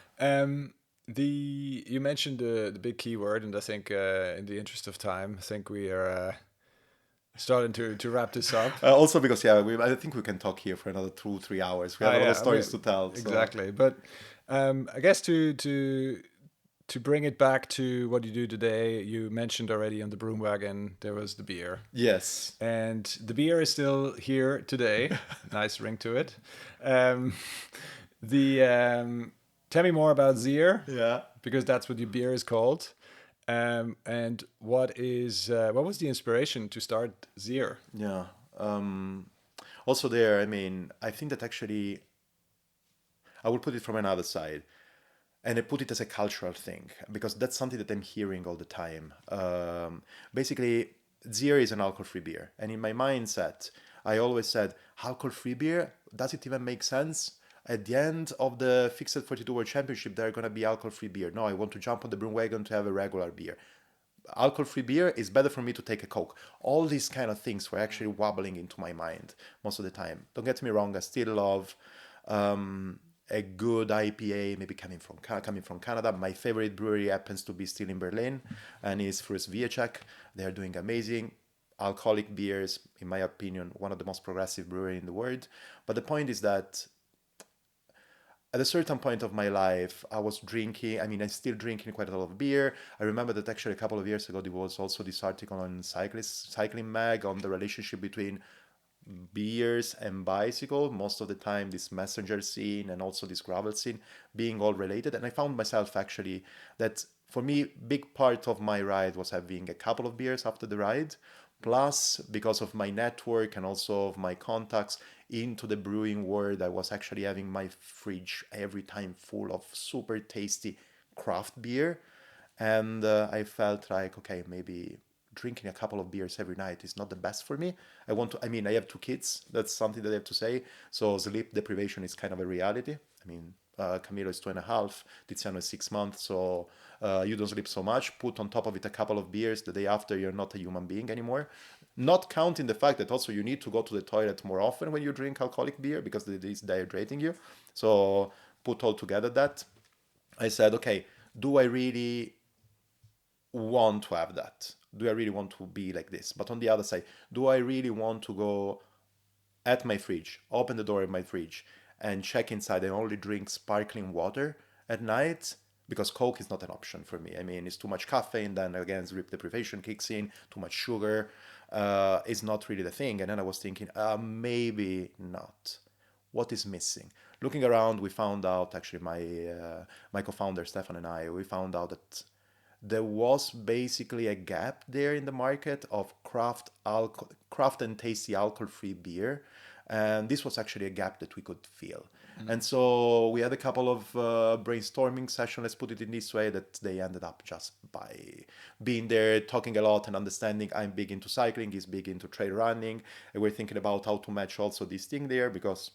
You mentioned the big keyword, and I think in the interest of time, I think we are starting to wrap this up. Also because, yeah, I think we can talk here for another 2-3 hours. We have a lot of stories to tell. So. Exactly. But I guess to bring it back to what you do today, you mentioned already on the Broomwagon, there was the beer. Yes. And the beer is still here today. Nice ring to it. Tell me more about Zier. Yeah. Because that's what your beer is called. And what was the inspiration to start Zier? Yeah. Also there, I mean, I think that actually, I will put it from another side. And I put it as a cultural thing, because that's something that I'm hearing all the time. Basically, Zier is an alcohol-free beer. And in my mindset, I always said, alcohol-free beer? Does it even make sense? At the end of the Fixed 42 World Championship, there are going to be alcohol-free beer. No, I want to jump on the Broomwagon to have a regular beer. Alcohol-free beer is better for me to take a Coke. All these kind of things were actually wobbling into my mind most of the time. Don't get me wrong, I still love a good IPA, maybe coming from Canada. My favorite brewery happens to be still in Berlin, and is Fürst Viecek. They are doing amazing alcoholic beers, in my opinion, one of the most progressive brewery in the world. But the point is that at a certain point of my life, I was drinking. I mean, I'm still drinking quite a lot of beer. I remember that actually a couple of years ago, there was also this article on Cycling Mag on the relationship between beers and bicycle. Most of the time, this messenger scene and also this gravel scene being all related. And I found myself actually that for me, big part of my ride was having a couple of beers after the ride. Plus, because of my network and also of my contacts into the brewing world, I was actually having my fridge every time full of super tasty craft beer. And I felt like, okay, maybe drinking a couple of beers every night is not the best for me. I mean, I have 2 kids. That's something that I have to say. So sleep deprivation is kind of a reality. I mean, Camilo is 2.5, Tiziano is 6 months. So you don't sleep so much. Put on top of it a couple of beers. The day after, you're not a human being anymore. Not counting the fact that also you need to go to the toilet more often when you drink alcoholic beer because it is dehydrating you. So put all together that, I said, okay, do I really want to have that? Do I really want to be like this? But on the other side, do I really want to go at my fridge, open the door of my fridge, and check inside and only drink sparkling water at night? Because Coke is not an option for me. I mean, it's too much caffeine, then again, sleep deprivation kicks in, too much sugar. Is not really the thing. And then I was thinking, maybe not. What is missing? Looking around, we found out, actually, my co-founder, Stefano, and I, we found out that there was basically a gap there in the market of craft and tasty alcohol-free beer, and this was actually a gap that we could feel. And so we had a couple of brainstorming sessions, let's put it in this way, that they ended up just by being there, talking a lot and understanding I'm big into cycling, he's big into trail running, and we're thinking about how to match also this thing there, because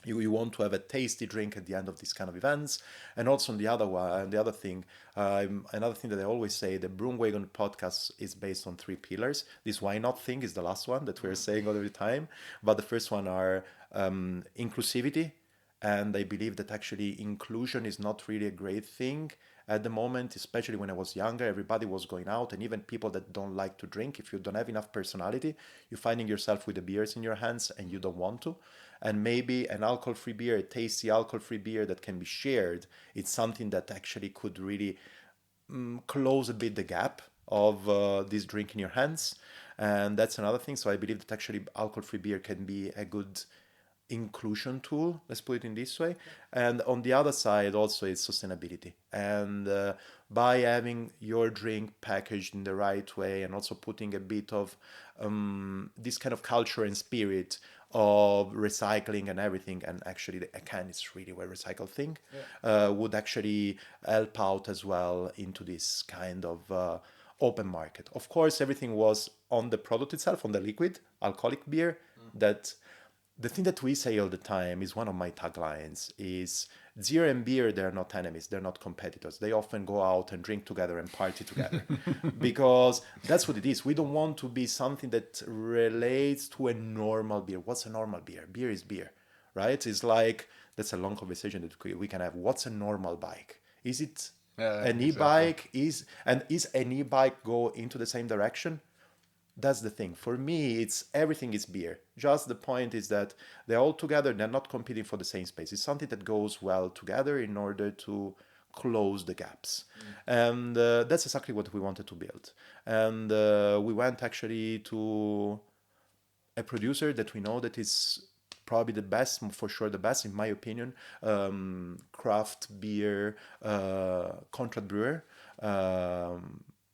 You want to have a tasty drink at the end of these kind of events. And also on the other one, the other thing, another thing that I always say, the Broomwagon podcast is based on three pillars. This why not thing is the last one that we're saying all the time, but the first one are inclusivity. And I believe that actually inclusion is not really a great thing at the moment, especially when I was younger. Everybody was going out, and even people that don't like to drink, if you don't have enough personality, you're finding yourself with the beers in your hands and you don't want to. And maybe an alcohol free beer, a tasty alcohol free beer that can be shared, it's something that actually could really close a bit the gap of this drink in your hands. And that's another thing. So I believe that actually alcohol free beer can be a good inclusion tool, let's put it in this way. And on the other side also is sustainability, and by having your drink packaged in the right way and also putting a bit of this kind of culture and spirit of recycling and everything, and actually a can is really a recycled thing, would actually help out as well into this kind of open market. Of course, everything was on the product itself, on the liquid alcoholic beer. That the thing that we say all the time is one of my taglines is zero and beer, they're not enemies, they're not competitors. They often go out and drink together and party together because that's what it is. We don't want to be something that relates to a normal beer. What's a normal beer? Beer is beer, right? It's like, that's a long conversation that we can have. What's a normal bike? Is it an Exactly. e-bike? Is an e-bike go into the same direction? That's the thing. For me, it's everything is beer. Just the point is that they're all together. They're not competing for the same space. It's something that goes well together in order to close the gaps. And that's exactly what we wanted to build. And we went actually to a producer that we know that is probably the best, for sure the best in my opinion, craft beer contract brewer.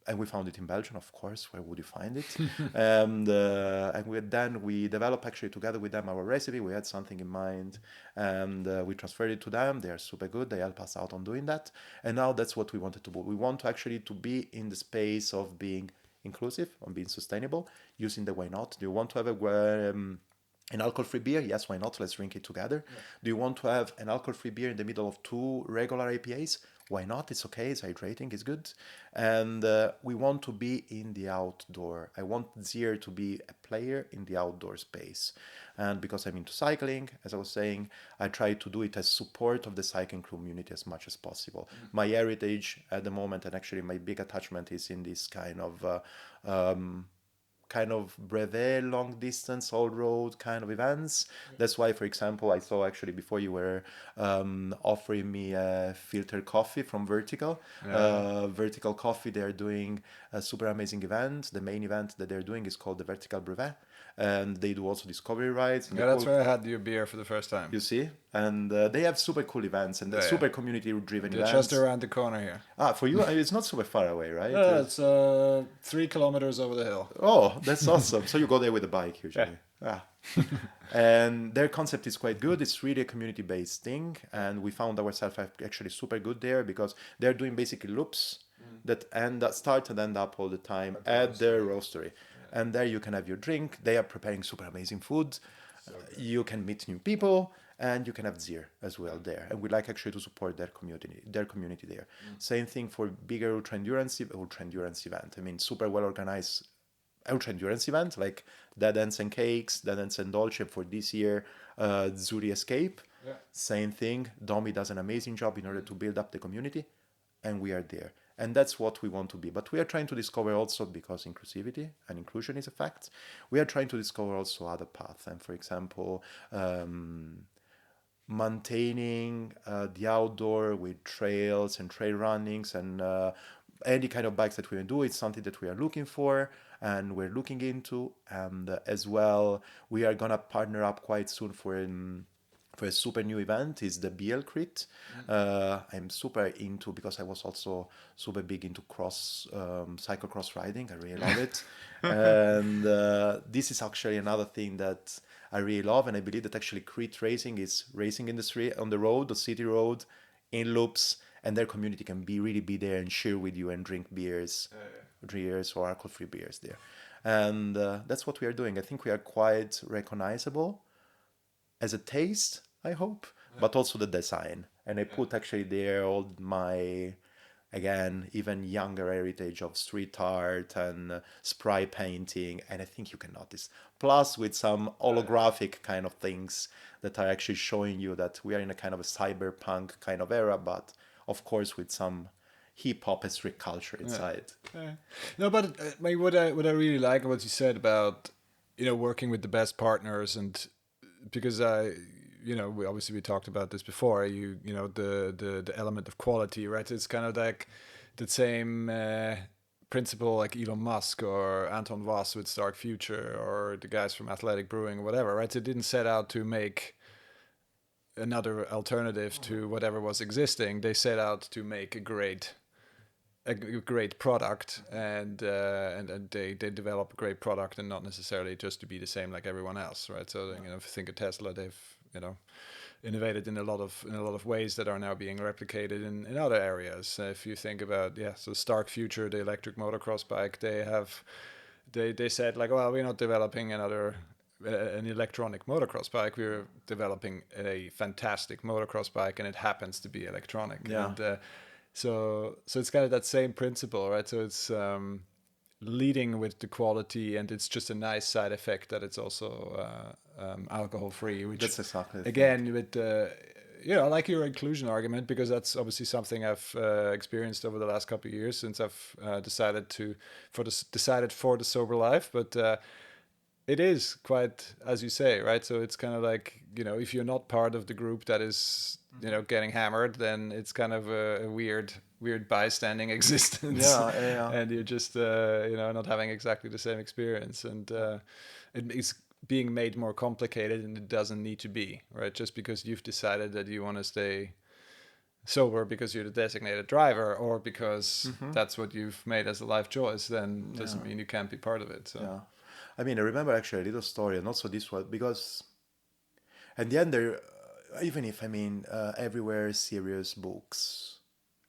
And we found it in Belgium, of course. Where would you find it? Then we developed actually together with them our recipe. We had something in mind, and we transferred it to them. They are super good. They help us out on doing that. And now that's what we wanted to do. We want to actually to be in the space of being inclusive, on being sustainable, using the why not. Do you want to have an alcohol-free beer? Yes, why not? Let's drink it together. Yeah. Do you want to have an alcohol-free beer in the middle of two regular IPAs? Why not? It's okay. It's hydrating. It's good. And we want to be in the outdoor. I want Zier to be a player in the outdoor space. And because I'm into cycling, as I was saying, I try to do it as support of the cycling community as much as possible. My heritage at the moment, and actually my big attachment, is in this kind of brevet, long distance, all road kind of events. That's why, for example, I saw actually before you were offering me a filter coffee from Vertical. Vertical Coffee, they're doing a super amazing event. The main event that they're doing is called the Vertical Brevet. And they do also discovery rides. And Yeah, that's where I had your beer for the first time. you see? And they have super cool events and super community-driven They're events. just around the corner here. For you, it's not super far away, right? Yeah, it's 3 kilometers over the hill. Oh, that's awesome. So you go there with a bike usually. Yeah. And their concept is quite good. It's really a community-based thing. And we found ourselves actually super good there because they're doing basically loops that start and end up all the time at their roastery. And there you can have your drink. They are preparing super amazing food. You can meet new people, and you can have Zier as well there. And we like actually to support their community there. Same thing for bigger ultra endurance event. I mean, super well organized ultra endurance event like Dead Ends and Cakes, Dead Ends and Dolce for this year, Zuri Escape. Yeah. Same thing. Domi does an amazing job in order to build up the community, and we are there. And that's what we want to be. But we are trying to discover also, because inclusivity and inclusion is a fact, we are trying to discover also other paths. And for example, maintaining the outdoor with trails and trail runnings and any kind of bikes that we do, it's something that we are looking for and we're looking into. And as well, we are going to partner up quite soon for a super new event is the BL Crit. I'm super into, because I was also super big into cyclocross riding. I really love it. And this is actually another thing that I really love. And I believe that actually Crit racing is racing industry on the road, the city road, in loops, and their community can really be there and share with you and drink beers or alcohol-free beers there. And that's what we are doing. I think we are quite recognizable as a taste. I hope, but also the design. And I put actually there all my, again, even younger heritage of street art and spray painting. And I think you can notice. Plus, with some holographic kind of things that are actually showing you that we are in a kind of a cyberpunk kind of era, but of course with some hip hop and street culture Yeah. inside. Yeah. No, but what I really like what you said about working with the best partners, and because we obviously we talked about this before, the element of quality, right? It's kind of like the same principle like Elon Musk or Anton Voss with Stark Future or the guys from Athletic Brewing or whatever, right? They didn't set out to make another alternative to whatever was existing. They set out to make a great product, and they develop a great product, and not necessarily just to be the same like everyone else, right? So if you think of Tesla, they've innovated in a lot of ways that are now being replicated in other areas. If you think about so Stark Future, the electric motocross bike, they said like, well, we're not developing an electronic motocross bike. We're developing a fantastic motocross bike, and it happens to be electronic. Yeah. And so it's kind of that same principle, right? So it's leading with the quality, and it's just a nice side effect that it's also alcohol free, which That's exactly the thing. again with I like your inclusion argument, because that's obviously something I've experienced over the last couple of years since I've decided for the sober life. But it is quite, as you say, right? So it's kind of like, if you're not part of the group that is, getting hammered, then it's kind of a weird bystanding existence. Yeah, yeah, yeah. And you're just, not having exactly the same experience. And it is being made more complicated, and it doesn't need to be, right? Just because you've decided that you want to stay sober because you're the designated driver, or because that's what you've made as a life choice, then doesn't mean you can't be part of it. So. Yeah. I mean, I remember actually a little story, and also this was because at the end, there, even if I mean, everywhere serious books,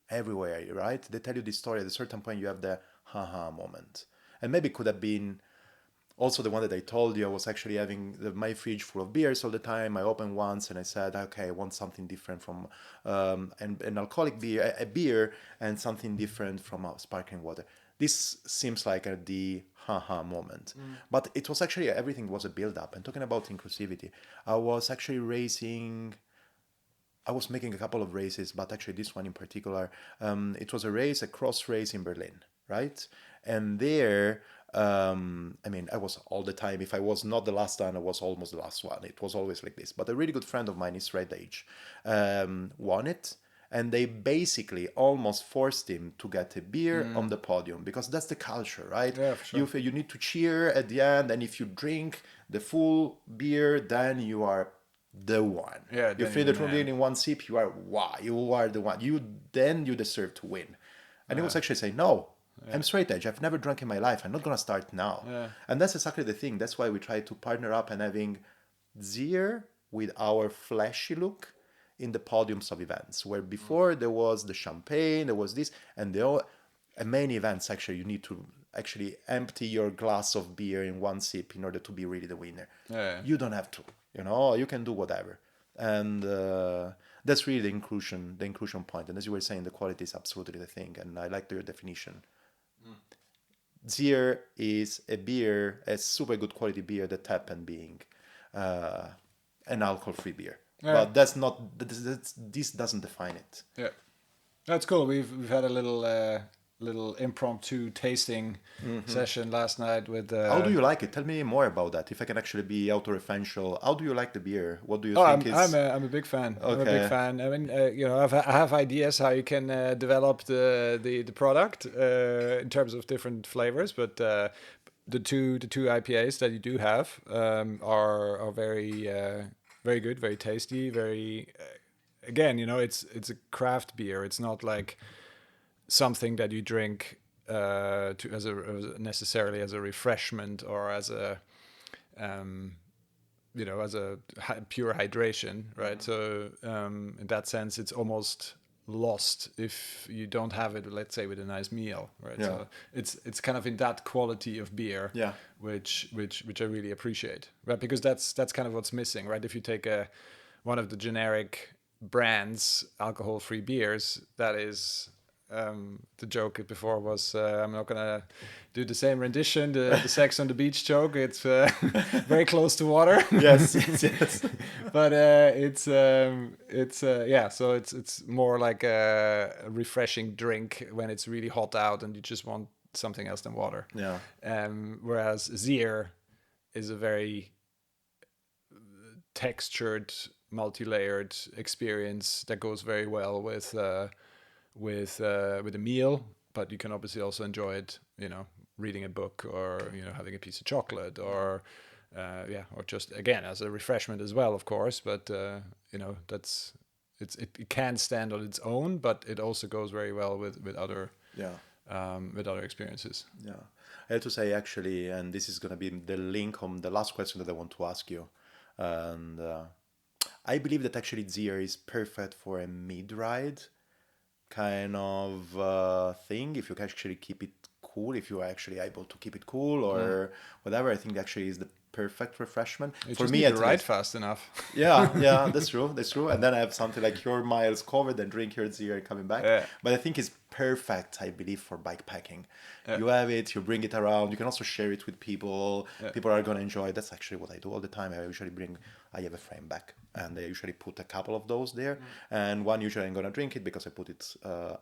everywhere, right? They tell you this story. At a certain point, you have the haha moment, and maybe it could have been also the one that I told you. I was actually having my fridge full of beers all the time. I opened once and I said, okay, I want something different from an alcoholic beer, a beer, and something different from sparkling water. This seems like the haha moment. But it was actually, everything was a build up. And talking about inclusivity, I was actually I was making a couple of races, but actually this one in particular, it was a cross race in Berlin, right? And there, I mean, I was all the time. If I was not the last one, I was almost the last one. It was always like this. But a really good friend of mine, his right age, won it. And they basically almost forced him to get a beer on the podium, because that's the culture, right? Yeah, for sure. You need to cheer at the end, and if you drink the full beer, then you are the one. Yeah, You then feel you're that the from man. in one sip, you are wow, you are the one. You deserve to win. And he was actually saying, no, I'm straight edge. I've never drunk in my life. I'm not gonna start now. Yeah. And that's exactly the thing. That's why we try to partner up and having Zier with our flashy look in the podiums of events, where before there was the champagne, there was this, and many events actually you need to actually empty your glass of beer in one sip in order to be really the winner. Yeah. You don't have to, you can do whatever. And that's really the inclusion point. And as you were saying, the quality is absolutely the thing. And I like your definition. Zier is a beer, a super good quality beer that happened being uh, an alcohol-free beer. Yeah. But this doesn't define it. Yeah, that's cool. We've had a little impromptu tasting session last night with. How do you like it? Tell me more about that. If I can actually be auto-referential, how do you like the beer? What do you Oh, think I'm a big fan. I'm a big Okay. fan. I mean, I have ideas how you can develop the product in terms of different flavors, but the two IPAs that you do have are very good, very tasty, very again, it's a craft beer. It's not like something that you drink necessarily as a refreshment or as a pure hydration, right? So in that sense, it's almost lost if you don't have it, let's say, with a nice meal, right? Yeah. So it's kind of in that quality of beer, Yeah. which I really appreciate, right? Because that's kind of what's missing, right? If you take one of the generic brands, alcohol-free beers. That is, the joke before was, I'm not gonna do the same rendition, the Sex on the Beach joke. It's very close to water. Yes, yes, yes. But yeah. So it's more like a refreshing drink when it's really hot out and you just want something else than water. Yeah. Whereas Zier is a very textured, multi-layered experience that goes very well with a meal. But you can obviously also enjoy it, reading a book or having a piece of chocolate or or just again as a refreshment as well, of course. But that's it can stand on its own, but it also goes very well with other Yeah. with other experiences. Yeah. I have to say, actually, and this is going to be the link on the last question that I want to ask you. And I believe that actually Zier is perfect for a mid-ride kind of thing. If you can actually keep it cool, if you are actually able to keep it cool or whatever, I think actually is the perfect refreshment. You For just me, need at to ride least. fast enough. Yeah, that's true. That's true. And then I have something like your miles covered and drink your Zier coming back. Yeah. But I think it's perfect, I believe, for bike packing. Yeah. You have it, you bring it around. You can also share it with people. Yeah. People are going to enjoy it. That's actually what I do all the time. I have a frame bag and I usually put a couple of those there. And one usually I'm going to drink it because I put it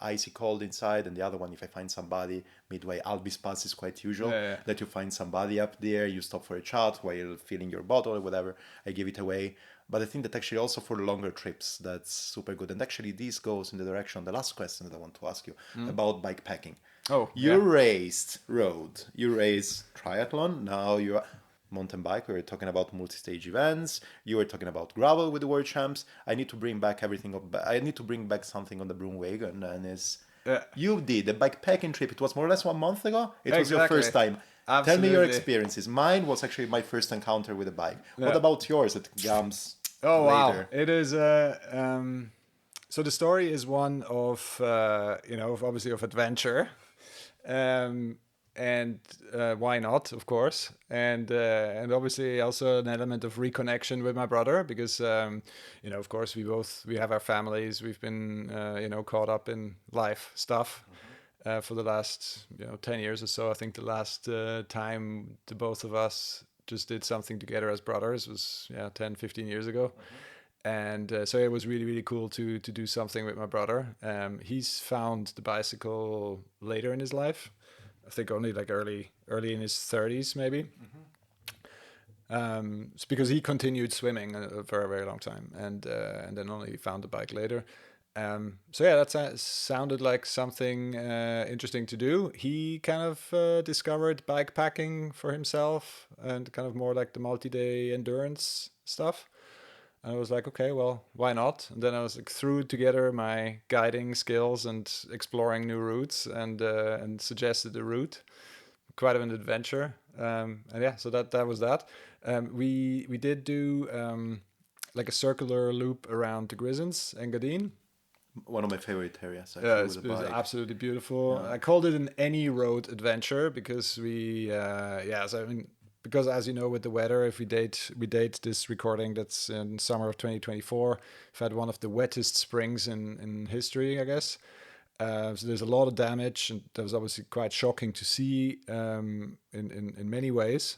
icy cold inside. And the other one, if I find somebody midway, Albi's Pass is quite usual Yeah. that you find somebody up there, you stop for a chat while filling your bottle or whatever. I give it away. But I think that actually also for longer trips, that's super good. And actually, this goes in the direction, the last question that I want to ask you about bike packing. Oh, You yeah. raced road, you race triathlon, now you're mountain bike, we were talking about multi-stage events, you were talking about gravel with the world champs. I need to bring back everything. I need to bring back something on the Broomwagon, and you did a bikepacking trip. It was more or less 1 month ago. It was your Exactly. first time. Tell me your Absolutely. experiences. Mine was actually my first encounter with a bike. What Yeah. about yours at Gams Oh wow! later? It is. So the story is one of obviously of adventure, um, and why not? Of course, and obviously also an element of reconnection with my brother because of course we have our families. We've been caught up in life stuff. For the last 10 years or so. I think the last time the both of us just did something together as brothers was 10, 15 years ago. And so it was really, really cool to do something with my brother. He's found the bicycle later in his life. I think only like early in his 30s maybe. It's because he continued swimming for a very long time, and then only found the bike later. So yeah, that sounded like something interesting to do. He kind of discovered bike packing for himself and kind of more like the multi-day endurance stuff. And I was like, okay, well, why not? And then I was like, threw together my guiding skills and exploring new routes, and suggested a route. Quite of an adventure. And yeah, so that was that. We did do like a circular loop around the Grisons and Gadin. One of my favorite areas Yeah, actually with it a was bike. absolutely beautiful. Yeah. I called it an any road adventure because so I mean, because as you know, with the weather, if we date this recording, that's in summer of 2024. We've had one of the wettest springs in history, I guess. So there's a lot of damage, and that was obviously quite shocking to see in many ways.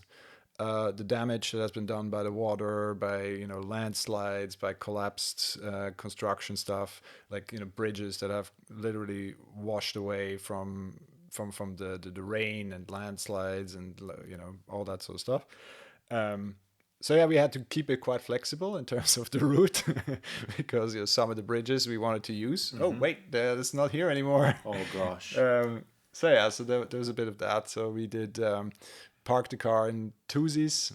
The damage that has been done by the water, by landslides, by collapsed construction stuff, like bridges that have literally washed away from the rain and landslides and all that sort of stuff. So yeah, we had to keep it quite flexible in terms of the route because some of the bridges we wanted to use. Oh wait, it's not here anymore. Oh gosh. So yeah, so there was a bit of that. So we did park the car in Tusis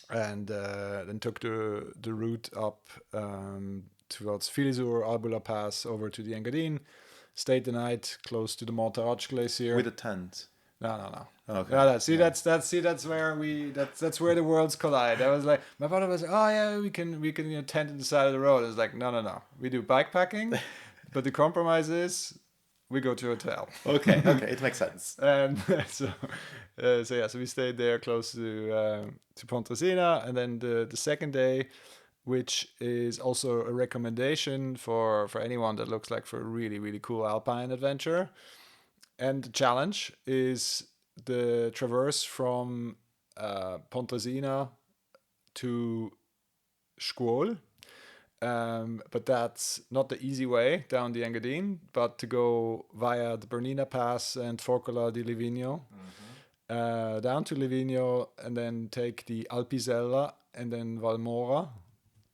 and then took the route up towards Filisur, Albula Pass, over to the Engadin. Stayed the night close to the Montaroch Glacier. With a tent. No. Okay. No, see, Yeah. that's where that's where the worlds collide. I was like, my brother was like, oh yeah, we can tent in the side of the road. I was like, no, we do bikepacking, but the compromise is we go to a hotel. Okay, it makes sense. And so we stayed there close to Pontresina, and then the second day which is also a recommendation for anyone that looks like for a really, really cool alpine adventure. And the challenge is the traverse from Pontresina to Scuol. But that's not the easy way down the Engadine, but to go via the Bernina Pass and Forcola di Livigno down to Livigno, and then take the Alpizella and then Valmora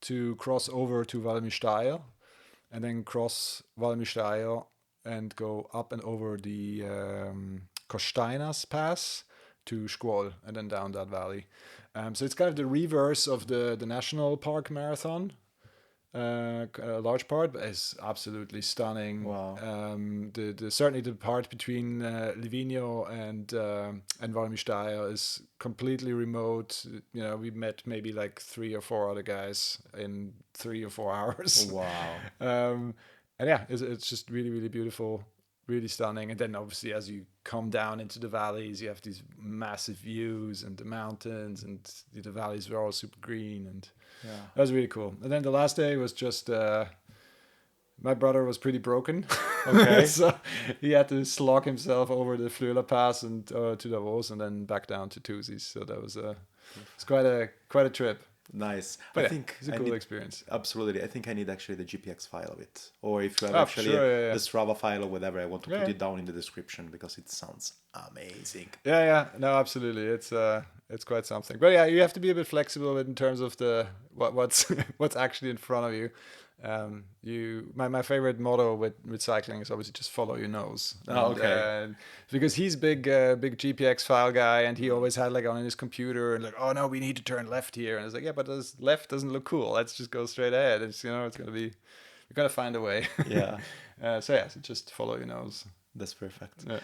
to cross over to Valmistaio, and then cross Valmistaio and go up and over the Costainas Pass to Scuol, and then down that valley. So it's kind of the reverse of the national park marathon, a large part, but it's absolutely stunning. Wow. The certainly the part between Livigno and Valmistaio is completely remote. You know, we met maybe like 3 or 4 other guys in 3 or 4 hours. Wow. And yeah, it's just really, really beautiful, really stunning. And then obviously as you come down into the valleys, you have these massive views and the mountains, and the valleys were all super green, and that was really cool. And then the last day was just my brother was pretty broken. Okay. So he had to slog himself over the Flula Pass and to Davos, and then back down to Tusis. So that was it's quite a trip. Nice. But I yeah, think it's a I cool need, experience. absolutely. I think I need actually the GPX file of it, or if you have Oh, actually sure, yeah. the Strava file or whatever, I want to put Yeah. it down in the description because it sounds amazing. Yeah, no, absolutely. It's quite something. But yeah, you have to be a bit flexible in terms of the what's what's actually in front of you. My favorite motto with cycling is obviously just follow your nose. Oh, And, okay. because he's big GPX file guy, and he always had like on his computer and like, oh no, we need to turn left here, and I was like, yeah, but this left doesn't look cool. Let's just go straight ahead. It's it's gonna be, you're gonna find a way. Yeah, So just follow your nose. that's perfect. Yeah.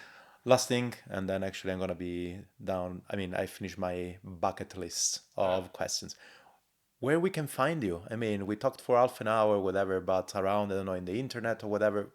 Last thing, and then actually I'm gonna be down. I mean, I finished my bucket list of questions. Where we can find you? I mean, we talked for half an hour, whatever, but around, I don't know, in the internet or whatever.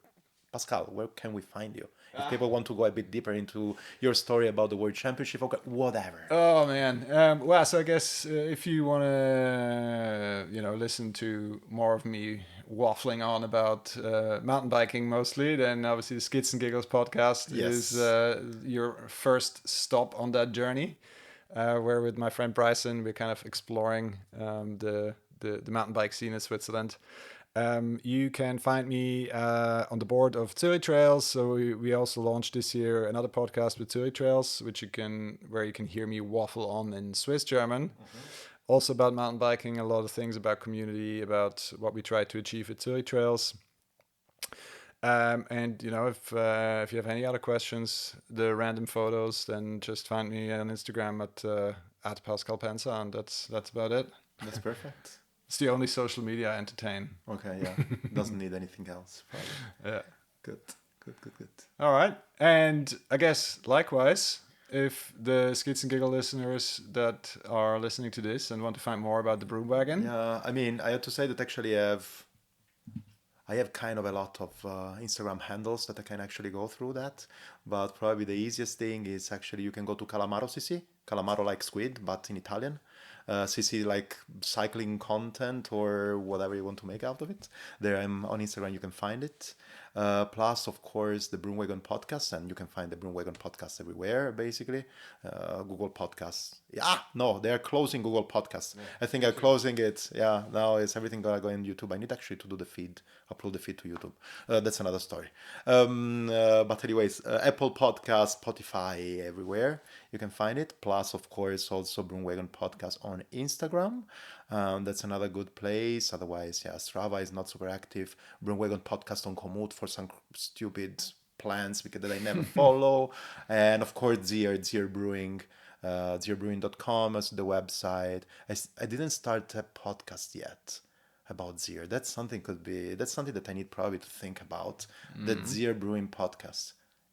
Pascal, where can we find you? If people want to go a bit deeper into your story about the World Championship, okay, whatever. Oh man. Well, so I guess if you want to, listen to more of me waffling on about mountain biking mostly, then obviously the Skids and Giggles podcast Yes. is your first stop on that journey. Where with my friend Bryson, we're kind of exploring the mountain bike scene in Switzerland. You can find me on the board of Zurich Trails. So we also launched this year another podcast with Zurich Trails, where you can hear me waffle on in Swiss German. Also about mountain biking, a lot of things about community, about what we try to achieve at Zurich Trails. And if you have any other questions, the random photos, then just find me on Instagram at Pascal Pensa, and that's about it. That's perfect. It's the only social media I entertain. Okay, yeah. Doesn't need anything else, probably. Yeah. Good. All right. And I guess likewise, if the Skids and Giggle listeners that are listening to this and want to find more about the Broomwagon, Yeah, I mean, I have to say that actually I have kind of a lot of Instagram handles that I can actually go through that. But probably the easiest thing is actually you can go to Calamaro CC, Calamaro like squid, but in Italian. CC like cycling content or whatever you want to make out of it. There I'm on Instagram, you can find it. Plus, of course, the Broomwagon podcast, and you can find the Broomwagon podcast everywhere, basically. Google Podcasts. Yeah, no, they are closing Google Podcasts. Yeah, I think I'm closing it. Yeah, now it's everything gonna go on YouTube. I need actually to do the feed, upload the feed to YouTube. That's another story. But anyways, Apple Podcasts, Spotify, everywhere you can find it. Plus, of course, also Broomwagon podcast on Instagram. That's another good place. Otherwise, yeah, Strava is not super active. Broomwagon podcast on Komoot for some stupid plans because that I never follow. And of course, Zier Brewing, zierbrewing.com as the website. I didn't start a podcast yet about Zier. That's something that I need probably to think about. The Zier Brewing podcast.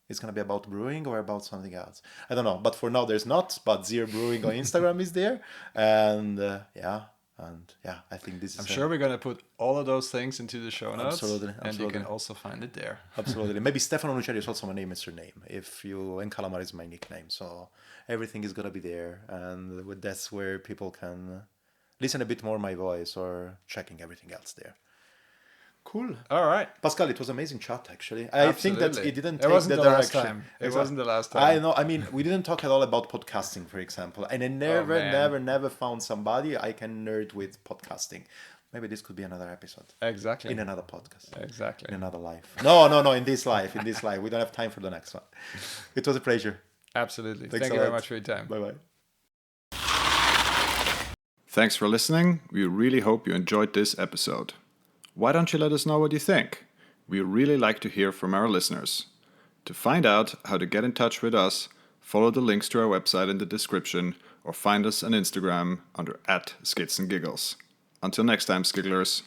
It's going to be about brewing or about something else. I don't know. But for now, there's not. But Zier Brewing on Instagram is there. And I think this is... I'm sure we're going to put all of those things into the show notes. Absolutely. And you can also find it there. Absolutely. Maybe Stefano Nucera is also my name and surname. And Calamar is my nickname. So everything is going to be there. And that's where people can listen a bit more my voice or checking everything else there. Cool. All right. Pascal, it was amazing chat actually. I think that Absolutely. it didn't It take wasn't the the last direction. time. It Exactly. wasn't the last I time. know. I mean, we didn't talk at all about podcasting, for example, and I man. never found somebody I can nerd with podcasting. Maybe this could be another episode Exactly. in another podcast, Exactly. in another life. No, in this life, we don't have time for the next one. It was a pleasure. Absolutely. Thanks Thank a you very lot. much for your time. Bye bye. Thanks for listening. We really hope you enjoyed this episode. Why don't you let us know what you think? We really like to hear from our listeners. To find out how to get in touch with us, follow the links to our website in the description or find us on Instagram under @skitsandgiggles. Until next time, Skigglers.